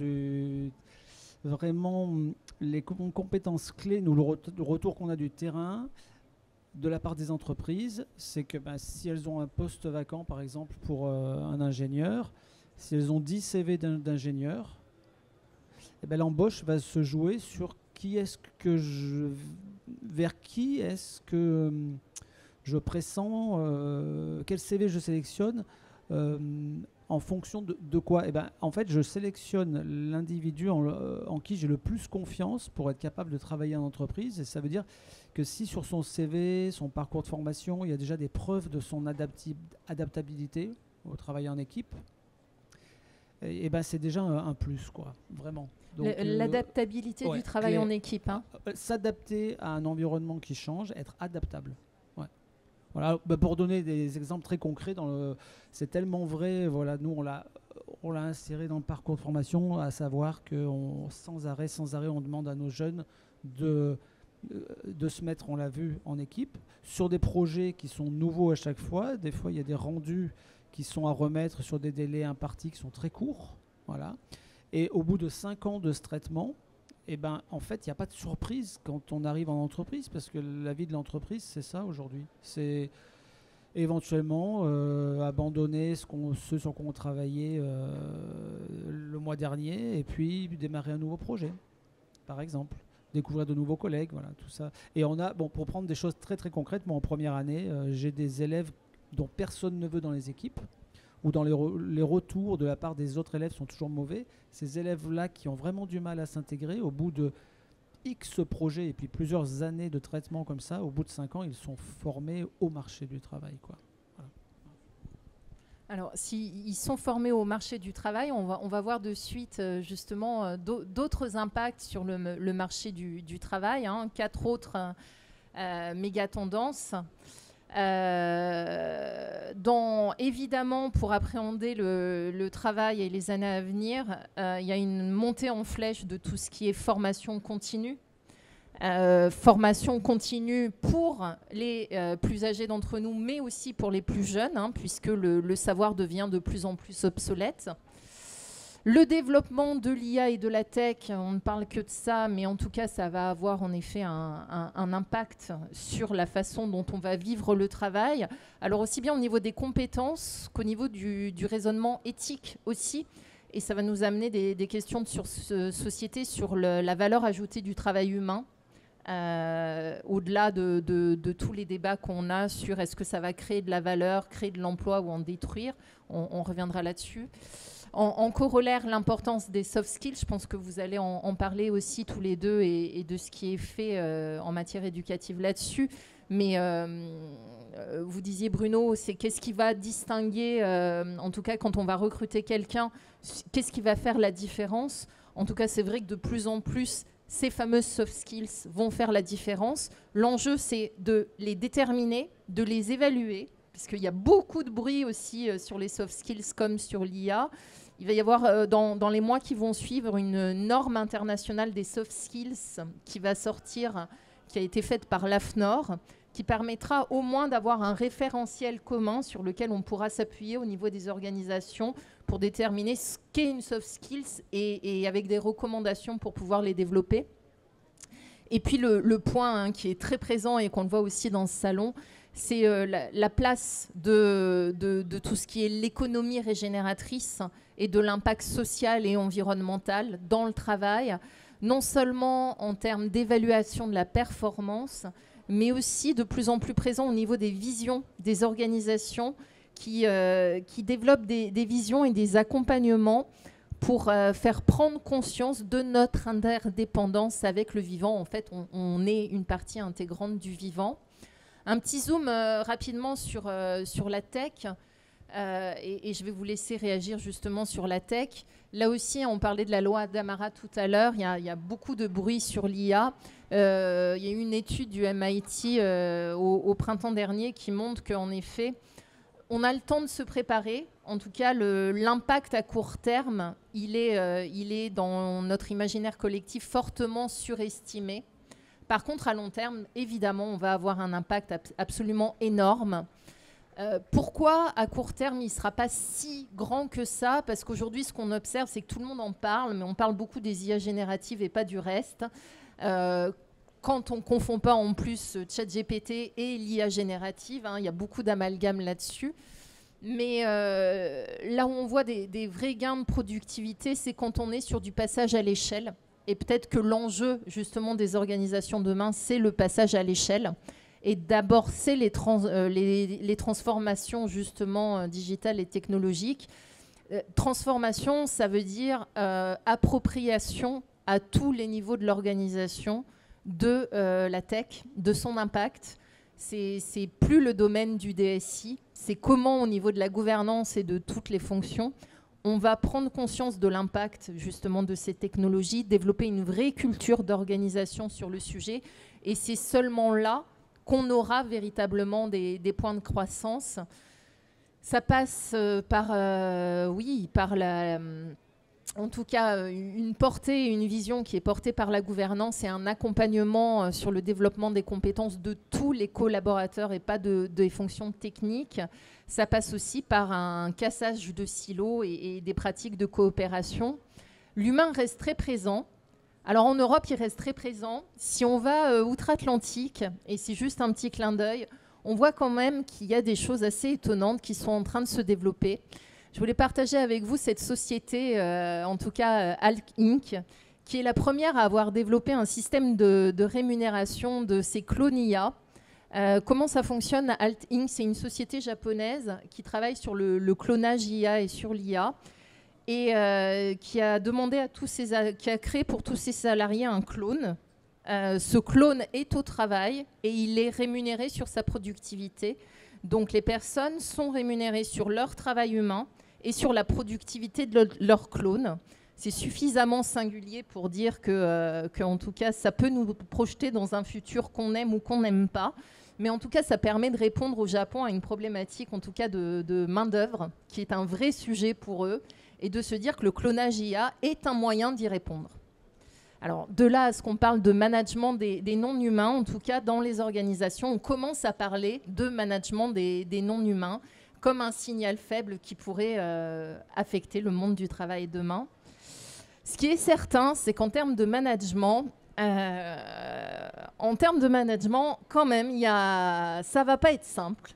vraiment les compétences clés, le retour qu'on a du terrain, de la part des entreprises, c'est que si elles ont un poste vacant, par exemple, pour un ingénieur, si elles ont 10 CV d'ingénieurs, l'embauche va se jouer sur vers qui est-ce que je pressens, quel CV je sélectionne, en fonction de quoi. En fait, je sélectionne l'individu en qui j'ai le plus confiance pour être capable de travailler en entreprise. Et ça veut dire que si sur son CV, son parcours de formation, il y a déjà des preuves de son adaptabilité au travail en équipe, c'est déjà un plus, quoi, vraiment. L'adaptabilité du travail en équipe. Hein. S'adapter à un environnement qui change, être adaptable. Voilà, pour donner des exemples très concrets, c'est tellement vrai. Voilà, nous, on l'a inséré dans le parcours de formation, à savoir que sans arrêt, on demande à nos jeunes de se mettre, on l'a vu, en équipe, sur des projets qui sont nouveaux à chaque fois. Des fois, il y a des rendus qui sont à remettre sur des délais impartis qui sont très courts. Voilà. Et au bout de 5 ans de ce traitement, en fait, il n'y a pas de surprise quand on arrive en entreprise, parce que la vie de l'entreprise, c'est ça aujourd'hui. C'est éventuellement abandonner ce sur quoi on travaillait le mois dernier, et puis démarrer un nouveau projet, par exemple. Découvrir de nouveaux collègues, voilà, tout ça. Et on a, pour prendre des choses très très concrètes, moi en première année, j'ai des élèves dont personne ne veut dans les équipes, ou dans les retours de la part des autres élèves sont toujours mauvais. Ces élèves-là qui ont vraiment du mal à s'intégrer, au bout de X projets et puis plusieurs années de traitement comme ça, au bout de 5 ans, ils sont formés au marché du travail, quoi. Voilà. Alors, s'ils sont formés au marché du travail, on va voir de suite justement d'autres impacts sur le marché du travail, 4 autres méga tendances. Évidemment, pour appréhender le travail et les années à venir, il y a une montée en flèche de tout ce qui est formation continue. Formation continue pour les plus âgés d'entre nous, mais aussi pour les plus jeunes, puisque le savoir devient de plus en plus obsolète. Le développement de l'IA et de la tech, on ne parle que de ça, mais en tout cas, ça va avoir en effet un impact sur la façon dont on va vivre le travail. Alors aussi bien au niveau des compétences qu'au niveau du raisonnement éthique aussi. Et ça va nous amener des questions de société sur la valeur ajoutée du travail humain. Au-delà de tous les débats qu'on a sur est-ce que ça va créer de la valeur, créer de l'emploi ou en détruire. On reviendra là-dessus. En corollaire, l'importance des soft skills, je pense que vous allez en parler aussi tous les deux et de ce qui est fait en matière éducative là-dessus. Mais vous disiez, Bruno, c'est qu'est-ce qui va distinguer, en tout cas quand on va recruter quelqu'un, qu'est-ce qui va faire la différence ? En tout cas, c'est vrai que de plus en plus, ces fameuses soft skills vont faire la différence. L'enjeu, c'est de les déterminer, de les évaluer, parce qu'il y a beaucoup de bruit aussi sur les soft skills comme sur l'IA. Il va y avoir dans les mois qui vont suivre une norme internationale des soft skills qui va sortir, qui a été faite par l'AFNOR, qui permettra au moins d'avoir un référentiel commun sur lequel on pourra s'appuyer au niveau des organisations pour déterminer ce qu'est une soft skills et avec des recommandations pour pouvoir les développer. Et puis le point qui est très présent et qu'on le voit aussi dans ce salon, c'est la place de tout ce qui est l'économie régénératrice et de l'impact social et environnemental dans le travail, non seulement en termes d'évaluation de la performance, mais aussi de plus en plus présent au niveau des visions des organisations qui développent des visions et des accompagnements pour faire prendre conscience de notre interdépendance avec le vivant. En fait, on est une partie intégrante du vivant. Un petit zoom rapidement sur la tech, et je vais vous laisser réagir justement sur la tech. Là aussi, on parlait de la loi d'Amara tout à l'heure, il y a beaucoup de bruit sur l'IA. Il y a eu une étude du MIT au printemps dernier qui montre qu'en effet, on a le temps de se préparer. En tout cas, l'impact à court terme, il est dans notre imaginaire collectif fortement surestimé. Par contre, à long terme, évidemment, on va avoir un impact absolument énorme. Pourquoi, à court terme, il ne sera pas si grand que ça? Parce qu'aujourd'hui, ce qu'on observe, c'est que tout le monde en parle, mais on parle beaucoup des IA génératives et pas du reste. Quand on ne confond pas en plus ChatGPT et l'IA générative, il y a beaucoup d'amalgame là-dessus. Mais là où on voit des vrais gains de productivité, c'est quand on est sur du passage à l'échelle. Et peut-être que l'enjeu, justement, des organisations demain, c'est le passage à l'échelle. Et d'abord, c'est les transformations, justement, digitales et technologiques. Transformation, ça veut dire appropriation à tous les niveaux de l'organisation de la tech, de son impact. C'est plus le domaine du DSI, c'est comment, au niveau de la gouvernance et de toutes les fonctions, on va prendre conscience de l'impact justement de ces technologies, développer une vraie culture d'organisation sur le sujet. Et c'est seulement là qu'on aura véritablement des points de croissance. Ça passe par en tout cas, une portée, une vision qui est portée par la gouvernance et un accompagnement sur le développement des compétences de tous les collaborateurs et pas des fonctions techniques. Ça passe aussi par un cassage de silos et des pratiques de coopération. L'humain reste très présent. Alors en Europe, il reste très présent. Si on va outre-Atlantique, et c'est juste un petit clin d'œil, on voit quand même qu'il y a des choses assez étonnantes qui sont en train de se développer. Je voulais partager avec vous cette société, en tout cas Alt Inc., qui est la première à avoir développé un système de rémunération de ses clones IA. Comment ça fonctionne? Alt Inc., c'est une société japonaise qui travaille sur le clonage IA et sur l'IA et qui a demandé qui a créé pour tous ses salariés un clone. Ce clone est au travail et il est rémunéré sur sa productivité. Donc les personnes sont rémunérées sur leur travail humain et sur la productivité de leur clone. C'est suffisamment singulier pour dire que, en tout cas, ça peut nous projeter dans un futur qu'on aime ou qu'on n'aime pas. Mais en tout cas, ça permet de répondre au Japon à une problématique, en tout cas de main-d'œuvre, qui est un vrai sujet pour eux, et de se dire que le clonage IA est un moyen d'y répondre. Alors, de là à ce qu'on parle de management des non-humains, en tout cas, dans les organisations, on commence à parler de management des non-humains comme un signal faible qui pourrait affecter le monde du travail demain. Ce qui est certain, c'est qu'en termes de management, quand même, ça va pas être simple.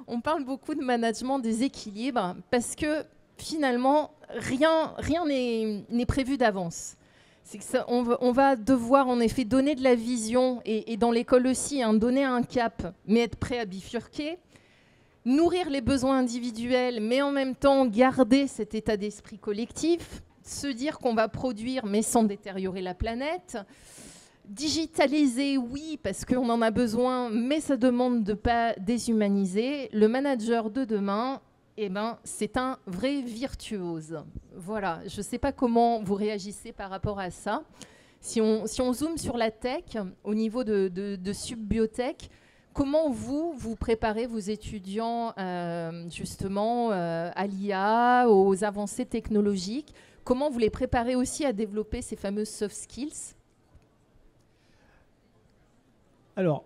On parle beaucoup de management des équilibres parce que finalement, rien n'est prévu d'avance. On va devoir en effet donner de la vision et dans l'école aussi, donner un cap, mais être prêt à bifurquer, nourrir les besoins individuels, mais en même temps garder cet état d'esprit collectif, se dire qu'on va produire mais sans détériorer la planète, digitaliser, oui, parce qu'on en a besoin, mais ça demande de ne pas déshumaniser. Le manager de demain, c'est un vrai virtuose. Voilà, je ne sais pas comment vous réagissez par rapport à ça. Si on zoome sur la tech, au niveau de Subbiotech, comment vous préparez vos étudiants justement à l'IA, aux avancées technologiques? Comment vous les préparez aussi à développer ces fameuses soft skills? Alors,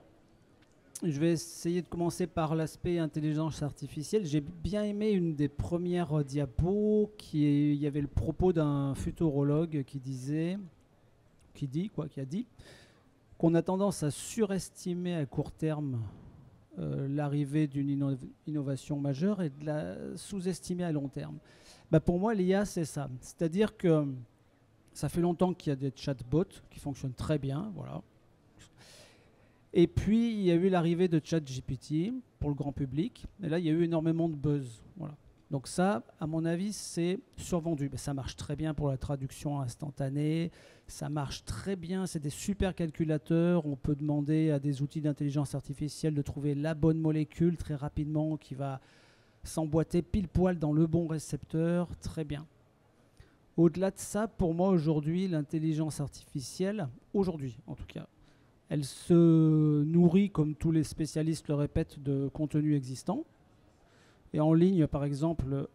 je vais essayer de commencer par l'aspect intelligence artificielle. J'ai bien aimé une des premières diapos il y avait le propos d'un futurologue qui a dit qu'on a tendance à surestimer à court terme l'arrivée d'une innovation majeure et de la sous-estimer à long terme. Bah pour moi, l'IA, c'est ça. C'est-à-dire que ça fait longtemps qu'il y a des chatbots qui fonctionnent très bien, voilà. Et puis, il y a eu l'arrivée de ChatGPT pour le grand public. Et là, il y a eu énormément de buzz. Voilà. Donc ça, à mon avis, c'est survendu. Mais ça marche très bien pour la traduction instantanée. Ça marche très bien. C'est des super calculateurs. On peut demander à des outils d'intelligence artificielle de trouver la bonne molécule très rapidement qui va s'emboîter pile poil dans le bon récepteur. Très bien. Au-delà de ça, pour moi, aujourd'hui, l'intelligence artificielle, aujourd'hui en tout cas, elle se nourrit, comme tous les spécialistes le répètent, de contenu existant. Et en ligne, par exemple,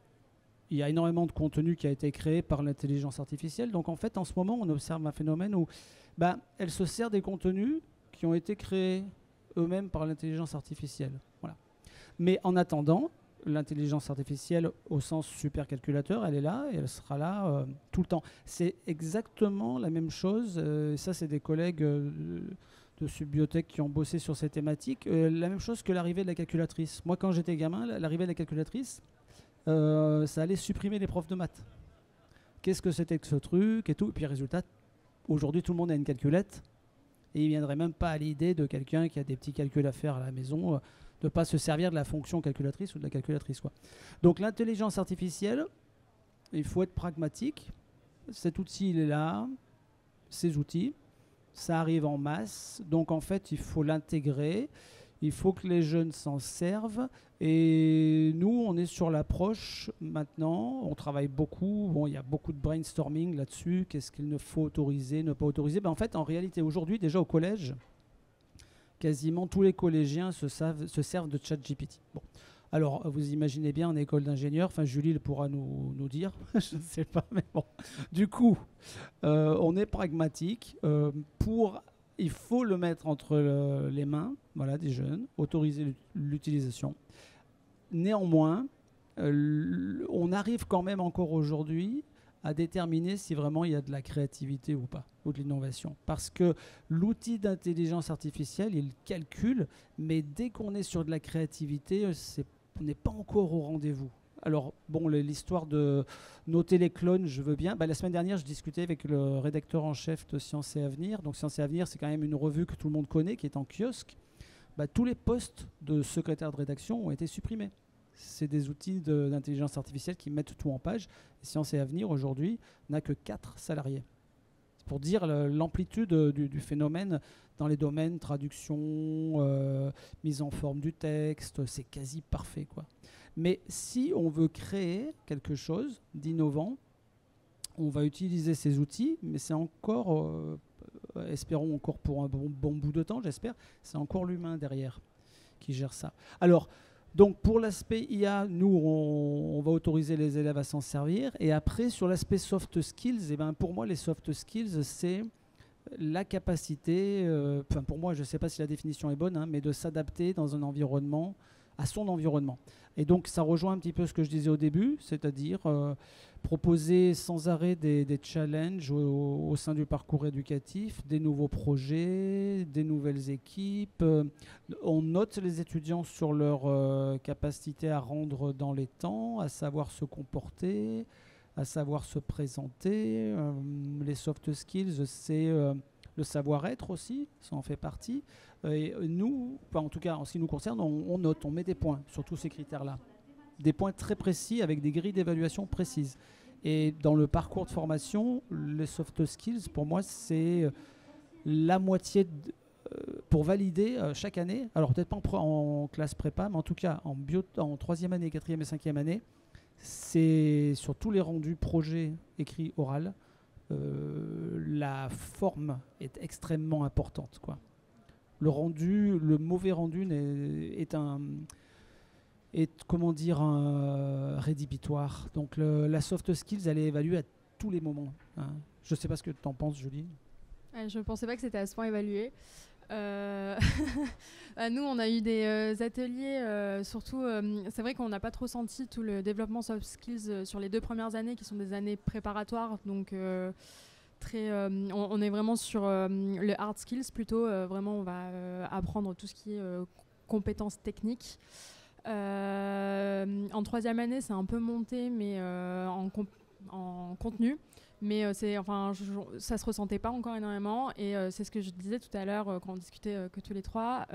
il y a énormément de contenu qui a été créé par l'intelligence artificielle. Donc en fait, en ce moment, on observe un phénomène où elle se sert des contenus qui ont été créés eux-mêmes par l'intelligence artificielle. Voilà. Mais en attendant, l'intelligence artificielle au sens supercalculateur, elle est là et elle sera là tout le temps. C'est exactement la même chose. Ça, c'est des collègues de Subbiotech qui ont bossé sur ces thématiques. La même chose que l'arrivée de la calculatrice. Moi, quand j'étais gamin, l'arrivée de la calculatrice, ça allait supprimer les profs de maths. Qu'est-ce que c'était que ce truc et tout. Et puis, résultat, aujourd'hui, tout le monde a une calculette et il ne viendrait même pas à l'idée de quelqu'un qui a des petits calculs à faire à la maison de ne pas se servir de la fonction calculatrice ou de la calculatrice, quoi. Donc, l'intelligence artificielle, il faut être pragmatique. Cet outil, il est là. Ces outils, ça arrive en masse. Donc, en fait, il faut l'intégrer. Il faut que les jeunes s'en servent. Et nous, on est sur l'approche maintenant. On travaille beaucoup. Bon, il y a beaucoup de brainstorming là-dessus. Qu'est-ce qu'il ne faut autoriser, ne pas autoriser. En fait, en réalité, aujourd'hui, déjà au collège, quasiment tous les collégiens se servent de ChatGPT. Bon. Alors, vous imaginez bien en école d'ingénieur, enfin Julie pourra nous dire, je ne sais pas, mais bon. Du coup, on est pragmatique. Il faut le mettre entre les mains, voilà, des jeunes, autoriser l'utilisation. Néanmoins, on arrive quand même encore aujourd'hui à déterminer si vraiment il y a de la créativité ou pas, ou de l'innovation. Parce que l'outil d'intelligence artificielle, il calcule, mais dès qu'on est sur de la créativité, on n'est pas encore au rendez-vous. Alors, bon, l'histoire de noter les clones, je veux bien. La semaine dernière, je discutais avec le rédacteur en chef de Science et Avenir. Donc, Science et Avenir, c'est quand même une revue que tout le monde connaît, qui est en kiosque. Tous les postes de secrétaire de rédaction ont été supprimés. C'est des outils d'intelligence artificielle qui mettent tout en page. Et Science et Avenir, aujourd'hui, n'a que 4 salariés. C'est pour dire l'amplitude du phénomène dans les domaines traduction, mise en forme du texte. C'est quasi parfait, quoi. Mais si on veut créer quelque chose d'innovant, on va utiliser ces outils, mais c'est encore, espérons encore pour un bon bout de temps, j'espère, c'est encore l'humain derrière qui gère ça. Alors, donc pour l'aspect IA, nous, on va autoriser les élèves à s'en servir. Et après, sur l'aspect soft skills, pour moi, les soft skills, c'est la capacité, pour moi, je ne sais pas si la définition est bonne, mais de s'adapter dans un environnement, à son environnement. Et donc, ça rejoint un petit peu ce que je disais au début, c'est-à-dire proposer sans arrêt des challenges au sein du parcours éducatif, des nouveaux projets, des nouvelles équipes. On note les étudiants sur leur capacité à rendre dans les temps, à savoir se comporter, à savoir se présenter. Les soft skills, c'est le savoir-être aussi, ça en fait partie. Et nous, en tout cas en ce qui nous concerne, on note, on met des points sur tous ces critères-là. Des points très précis avec des grilles d'évaluation précises. Et dans le parcours de formation, les soft skills, pour moi, c'est la moitié pour valider chaque année. Alors peut-être pas en classe prépa, mais en tout cas en 3e année, 4e et 5e année, c'est sur tous les rendus projets écrits oral, la forme est extrêmement importante, quoi. Le mauvais rendu est comment dire, rédhibitoire. Donc la soft skills, elle est évaluée à tous les moments. Hein. Je ne sais pas ce que tu en penses, Julie. Je ne pensais pas que c'était à ce point évalué. Nous, on a eu des ateliers, surtout, c'est vrai qu'on n'a pas trop senti tout le développement soft skills sur les 2 premières années, qui sont des années préparatoires, donc on est vraiment sur le hard skills plutôt. Vraiment, on va apprendre tout ce qui est compétences techniques. En troisième année, c'est un peu monté, mais en contenu. Mais ça se ressentait pas encore énormément. Et c'est ce que je disais tout à l'heure quand on discutait que tous les trois.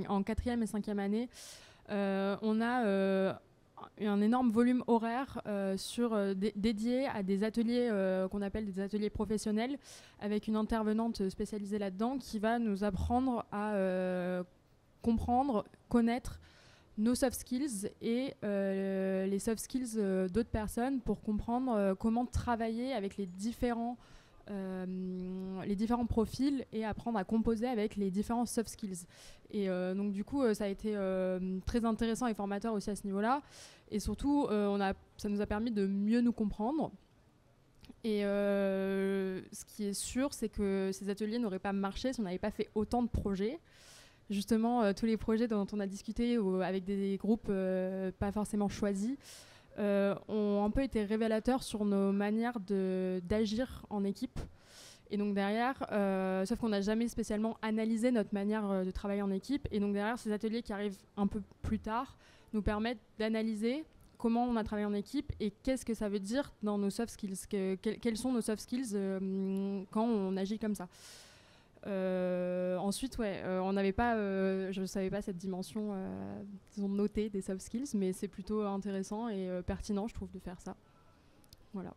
En quatrième et cinquième année, on a un énorme volume horaire dédié à des ateliers qu'on appelle des ateliers professionnels, avec une intervenante spécialisée là-dedans qui va nous apprendre à comprendre, connaître nos soft skills et les soft skills d'autres personnes pour comprendre comment travailler avec les différents profils et apprendre à composer avec les différents soft skills. Et donc du coup, ça a été très intéressant et formateur aussi à ce niveau-là. Et surtout, ça nous a permis de mieux nous comprendre. Et ce qui est sûr, c'est que ces ateliers n'auraient pas marché si on n'avait pas fait autant de projets. Justement, tous les projets dont on a discuté avec des groupes pas forcément choisis ont un peu été révélateurs sur nos manières d'agir en équipe. Et donc derrière, sauf qu'on n'a jamais spécialement analysé notre manière de travailler en équipe. Et donc derrière, ces ateliers qui arrivent un peu plus tard nous permettent d'analyser comment on a travaillé en équipe et qu'est-ce que ça veut dire dans nos soft skills, quels sont nos soft skills quand on agit comme ça. Ensuite, on n'avait pas, je ne savais pas cette dimension notée des soft skills, mais c'est plutôt intéressant et pertinent, je trouve, de faire ça. Voilà.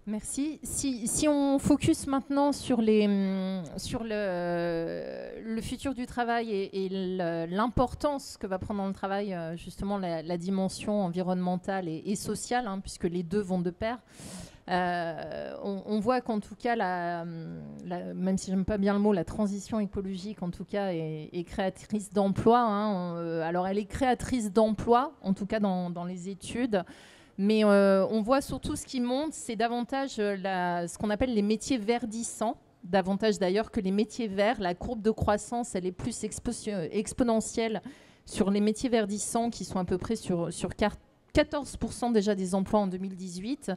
Merci. Si on focus maintenant sur le futur du travail et l'importance que va prendre dans le travail justement la dimension environnementale et sociale, puisque les deux vont de pair, on voit qu'en tout cas, même si j'aime pas bien le mot, la transition écologique en tout cas est créatrice d'emplois. Alors elle est créatrice d'emplois, en tout cas dans les études. Mais on voit surtout ce qui monte, c'est davantage ce qu'on appelle les métiers verdissants, davantage d'ailleurs que les métiers verts. La courbe de croissance, elle est plus exponentielle sur les métiers verdissants qui sont à peu près sur 14% déjà des emplois en 2018.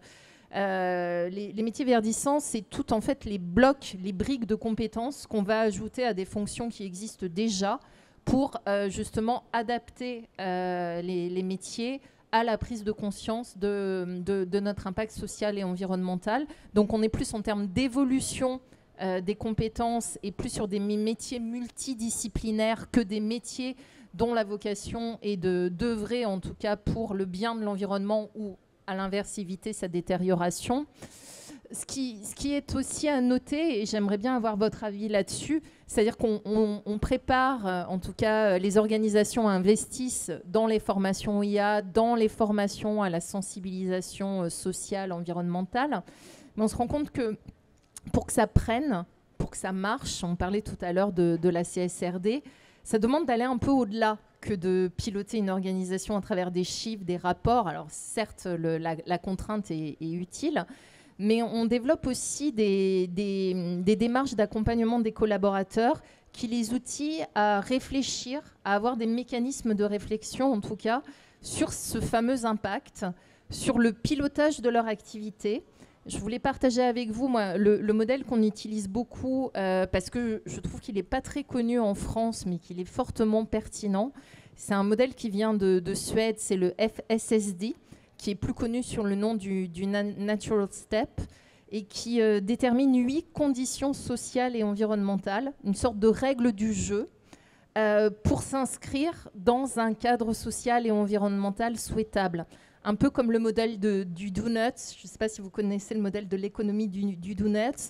Les métiers verdissants, c'est tout en fait les blocs, les briques de compétences qu'on va ajouter à des fonctions qui existent déjà pour justement adapter les métiers à la prise de conscience de notre impact social et environnemental. Donc on est plus en termes d'évolution des compétences et plus sur des métiers multidisciplinaires que des métiers dont la vocation est d'œuvrer en tout cas pour le bien de l'environnement ou à l'inverse éviter sa détérioration. Ce qui est aussi à noter, et j'aimerais bien avoir votre avis là-dessus, c'est-à-dire qu'on prépare, en tout cas les organisations investissent dans les formations IA, dans les formations à la sensibilisation sociale, environnementale, mais on se rend compte que pour que ça prenne, pour que ça marche, on parlait tout à l'heure de la CSRD, ça demande d'aller un peu au-delà que de piloter une organisation à travers des chiffres, des rapports. Alors certes, la contrainte est utile, mais on développe aussi des démarches d'accompagnement des collaborateurs qui les outillent à réfléchir, à avoir des mécanismes de réflexion, en tout cas, sur ce fameux impact, sur le pilotage de leur activité. Je voulais partager avec vous moi, le modèle qu'on utilise beaucoup parce que je trouve qu'il n'est pas très connu en France, mais qu'il est fortement pertinent. C'est un modèle qui vient de Suède, c'est le FSSD, qui est plus connu sur le nom du Natural Step et qui détermine 8 conditions sociales et environnementales, une sorte de règle du jeu pour s'inscrire dans un cadre social et environnemental souhaitable. Un peu comme le modèle du Donuts, je ne sais pas si vous connaissez le modèle de l'économie du Donuts,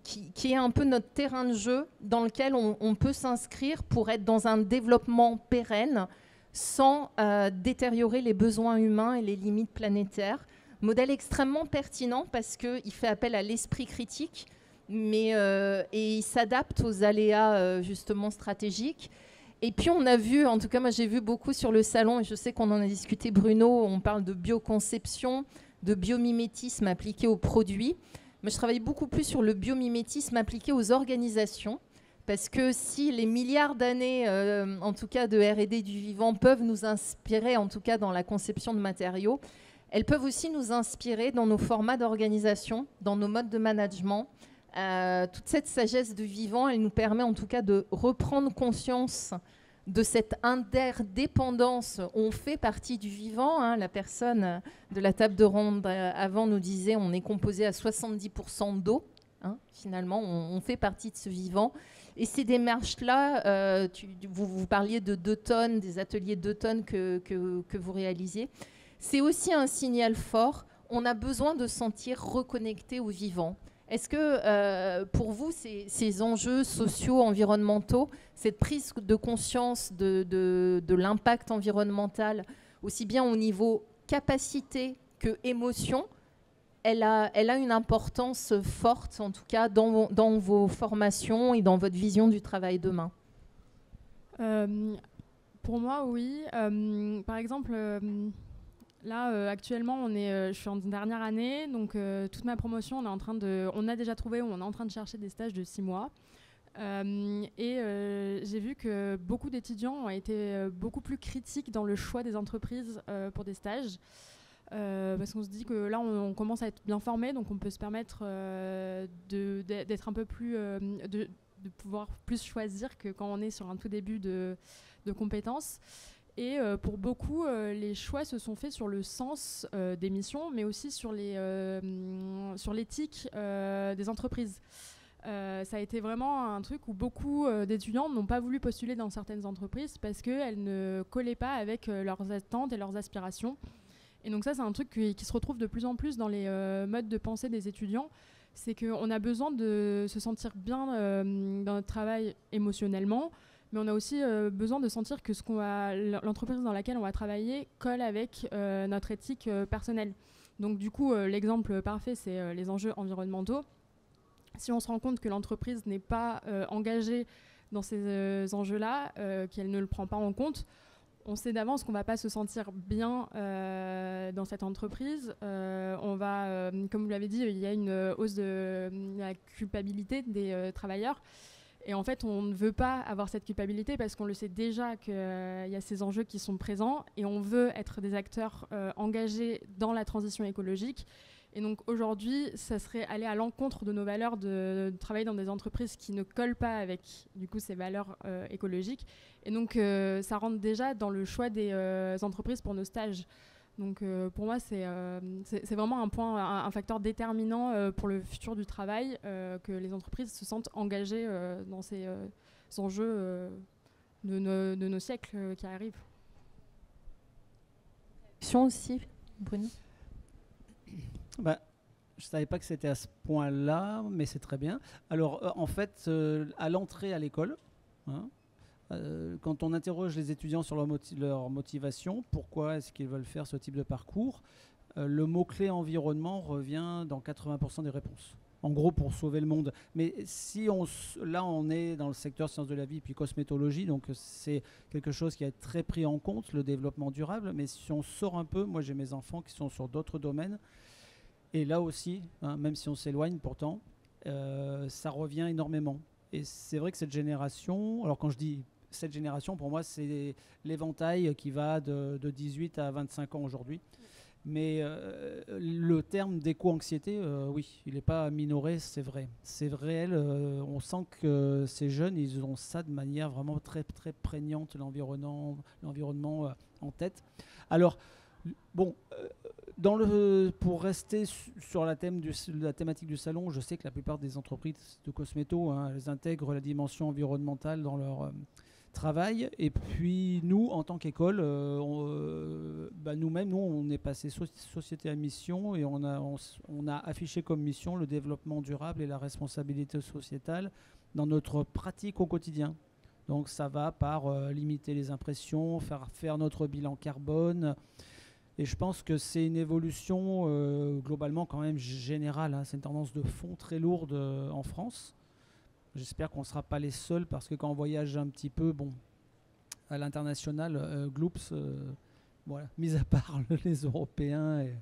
qui est un peu notre terrain de jeu dans lequel on peut s'inscrire pour être dans un développement pérenne sans détériorer les besoins humains et les limites planétaires. Modèle extrêmement pertinent parce qu'il fait appel à l'esprit critique et il s'adapte aux aléas justement stratégiques. Et puis on a vu, en tout cas moi j'ai vu beaucoup sur le salon, et je sais qu'on en a discuté Bruno, on parle de bioconception, de biomimétisme appliqué aux produits. Mais je travaille beaucoup plus sur le biomimétisme appliqué aux organisations. Parce que si les milliards d'années, en tout cas de R&D du vivant, peuvent nous inspirer, en tout cas dans la conception de matériaux, elles peuvent aussi nous inspirer dans nos formats d'organisation, dans nos modes de management. Toute cette sagesse de vivant, elle nous permet en tout cas de reprendre conscience de cette interdépendance. On fait partie du vivant, hein. La personne de la table de ronde avant nous disait on est composé à 70% d'eau. Hein. Finalement, on fait partie de ce vivant. Et ces démarches-là, vous parliez de 2 tonnes, des ateliers 2 tonnes que vous réalisiez. C'est aussi un signal fort. On a besoin de se sentir reconnecté au vivant. Est-ce que pour vous, ces enjeux sociaux, environnementaux, cette prise de conscience de l'impact environnemental, aussi bien au niveau capacité que émotion, elle a une importance forte, en tout cas, dans vos formations et dans votre vision du travail demain? Pour moi, oui. Par exemple, là, actuellement, je suis en dernière année, donc toute ma promotion, on a déjà trouvé, ou on est en train de chercher des stages de 6 mois. J'ai vu que beaucoup d'étudiants ont été beaucoup plus critiques dans le choix des entreprises pour des stages. Parce qu'on se dit que là, on commence à être bien formé, donc on peut se permettre d'être un peu plus, de pouvoir plus choisir que quand on est sur un tout début de compétences. Et pour beaucoup, les choix se sont faits sur le sens des missions, mais aussi sur l'éthique des entreprises. Ça a été vraiment un truc où beaucoup d'étudiants n'ont pas voulu postuler dans certaines entreprises parce qu'elles ne collaient pas avec leurs attentes et leurs aspirations. Et donc ça, c'est un truc qui se retrouve de plus en plus dans les modes de pensée des étudiants. C'est qu'on a besoin de se sentir bien dans notre travail émotionnellement, mais on a aussi besoin de sentir que l'entreprise dans laquelle on va travailler colle avec notre éthique personnelle. Donc du coup, l'exemple parfait, c'est les enjeux environnementaux. Si on se rend compte que l'entreprise n'est pas engagée dans ces enjeux-là, qu'elle ne le prend pas en compte, on sait d'avance qu'on ne va pas se sentir bien dans cette entreprise. Comme vous l'avez dit, il y a une hausse de la culpabilité des travailleurs. Et en fait, on ne veut pas avoir cette culpabilité parce qu'on le sait déjà qu'il y a ces enjeux qui sont présents et on veut être des acteurs engagés dans la transition écologique. Et donc aujourd'hui, ça serait aller à l'encontre de nos valeurs de travailler dans des entreprises qui ne collent pas avec du coup ces valeurs écologiques. Et donc ça rentre déjà dans le choix des entreprises pour nos stages. Donc pour moi, c'est vraiment un facteur déterminant pour le futur du travail, que les entreprises se sentent engagées dans ces enjeux de nos siècles qui arrivent. Question aussi, Bruno? Je ne savais pas que c'était à ce point-là, mais c'est très bien. Alors, en fait, à l'entrée à l'école, hein, quand on interroge les étudiants sur leur motivation, pourquoi est-ce qu'ils veulent faire ce type de parcours, le mot-clé environnement revient dans 80% des réponses. En gros, pour sauver le monde. Mais là, on est dans le secteur sciences de la vie puis cosmétologie, donc c'est quelque chose qui est très pris en compte, le développement durable. Mais si on sort un peu, moi j'ai mes enfants qui sont sur d'autres domaines, et là aussi, hein, même si on s'éloigne pourtant, ça revient énormément. Et c'est vrai que cette génération, alors quand je dis cette génération, pour moi, c'est l'éventail qui va de 18 à 25 ans aujourd'hui. Mais le terme d'éco-anxiété, oui, il n'est pas minoré, c'est vrai. C'est réel, on sent que ces jeunes, ils ont ça de manière vraiment très, très prégnante, l'environnement en tête. Alors, bon, pour rester sur la thématique du salon, je sais que la plupart des entreprises de cosméto, hein, elles intègrent la dimension environnementale dans leur travail. Et puis nous, en tant qu'école, nous-mêmes, on est passé société à mission et on a affiché comme mission le développement durable et la responsabilité sociétale dans notre pratique au quotidien. Donc ça va par limiter les impressions, faire notre bilan carbone. Et je pense que c'est une évolution globalement quand même générale, hein. C'est une tendance de fond très lourde en France. J'espère qu'on ne sera pas les seuls parce que quand on voyage un petit peu à l'international, Gloops, voilà, mis à part les Européens, il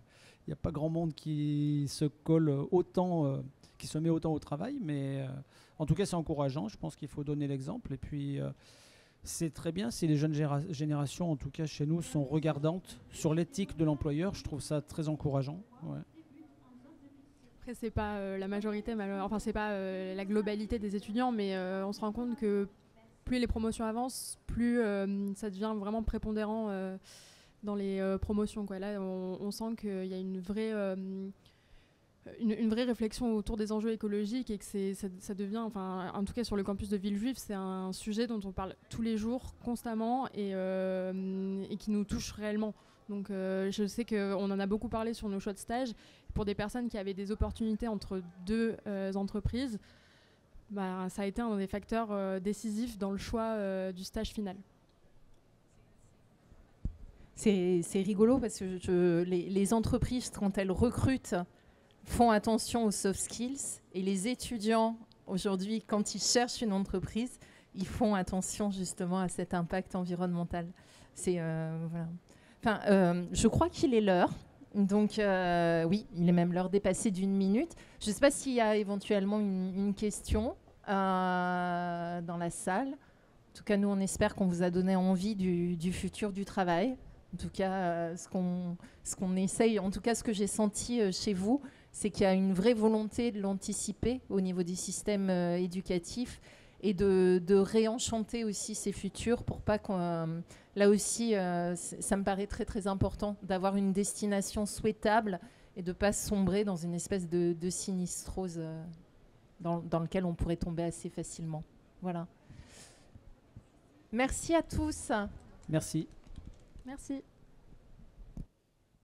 n'y a pas grand monde qui se colle autant, qui se met autant au travail. Mais en tout cas, c'est encourageant. Je pense qu'il faut donner l'exemple. Et puis, C'est très bien si les jeunes générations, en tout cas chez nous, sont regardantes sur l'éthique de l'employeur. Je trouve ça très encourageant. Ouais. Après, c'est pas la majorité, enfin c'est pas la globalité des étudiants, mais on se rend compte que plus les promotions avancent, plus ça devient vraiment prépondérant dans les promotions, quoi. Là, on sent qu'il y a une vraie réflexion autour des enjeux écologiques et que ça devient, enfin, en tout cas sur le campus de Villejuif, c'est un sujet dont on parle tous les jours, constamment, et qui nous touche réellement. Donc je sais qu'on en a beaucoup parlé sur nos choix de stage. Pour des personnes qui avaient des opportunités entre deux entreprises, bah, ça a été un des facteurs décisifs dans le choix du stage final. C'est rigolo parce que les entreprises, quand elles recrutent, font attention aux soft skills, et les étudiants, aujourd'hui, quand ils cherchent une entreprise, ils font attention justement à cet impact environnemental. Voilà. Enfin, je crois qu'il est l'heure. Donc oui, il est même l'heure dépassée d'1 minute. Je ne sais pas s'il y a éventuellement une question dans la salle. En tout cas, nous, on espère qu'on vous a donné envie du futur du travail. En tout cas, ce qu'on essaye, en tout cas, ce que j'ai senti chez vous, c'est qu'il y a une vraie volonté de l'anticiper au niveau du système éducatif et de réenchanter aussi ces futurs pour pas qu'on... Là aussi, ça me paraît très très important d'avoir une destination souhaitable et de ne pas sombrer dans une espèce de sinistrose dans lequel on pourrait tomber assez facilement. Voilà. Merci à tous. Merci. Merci.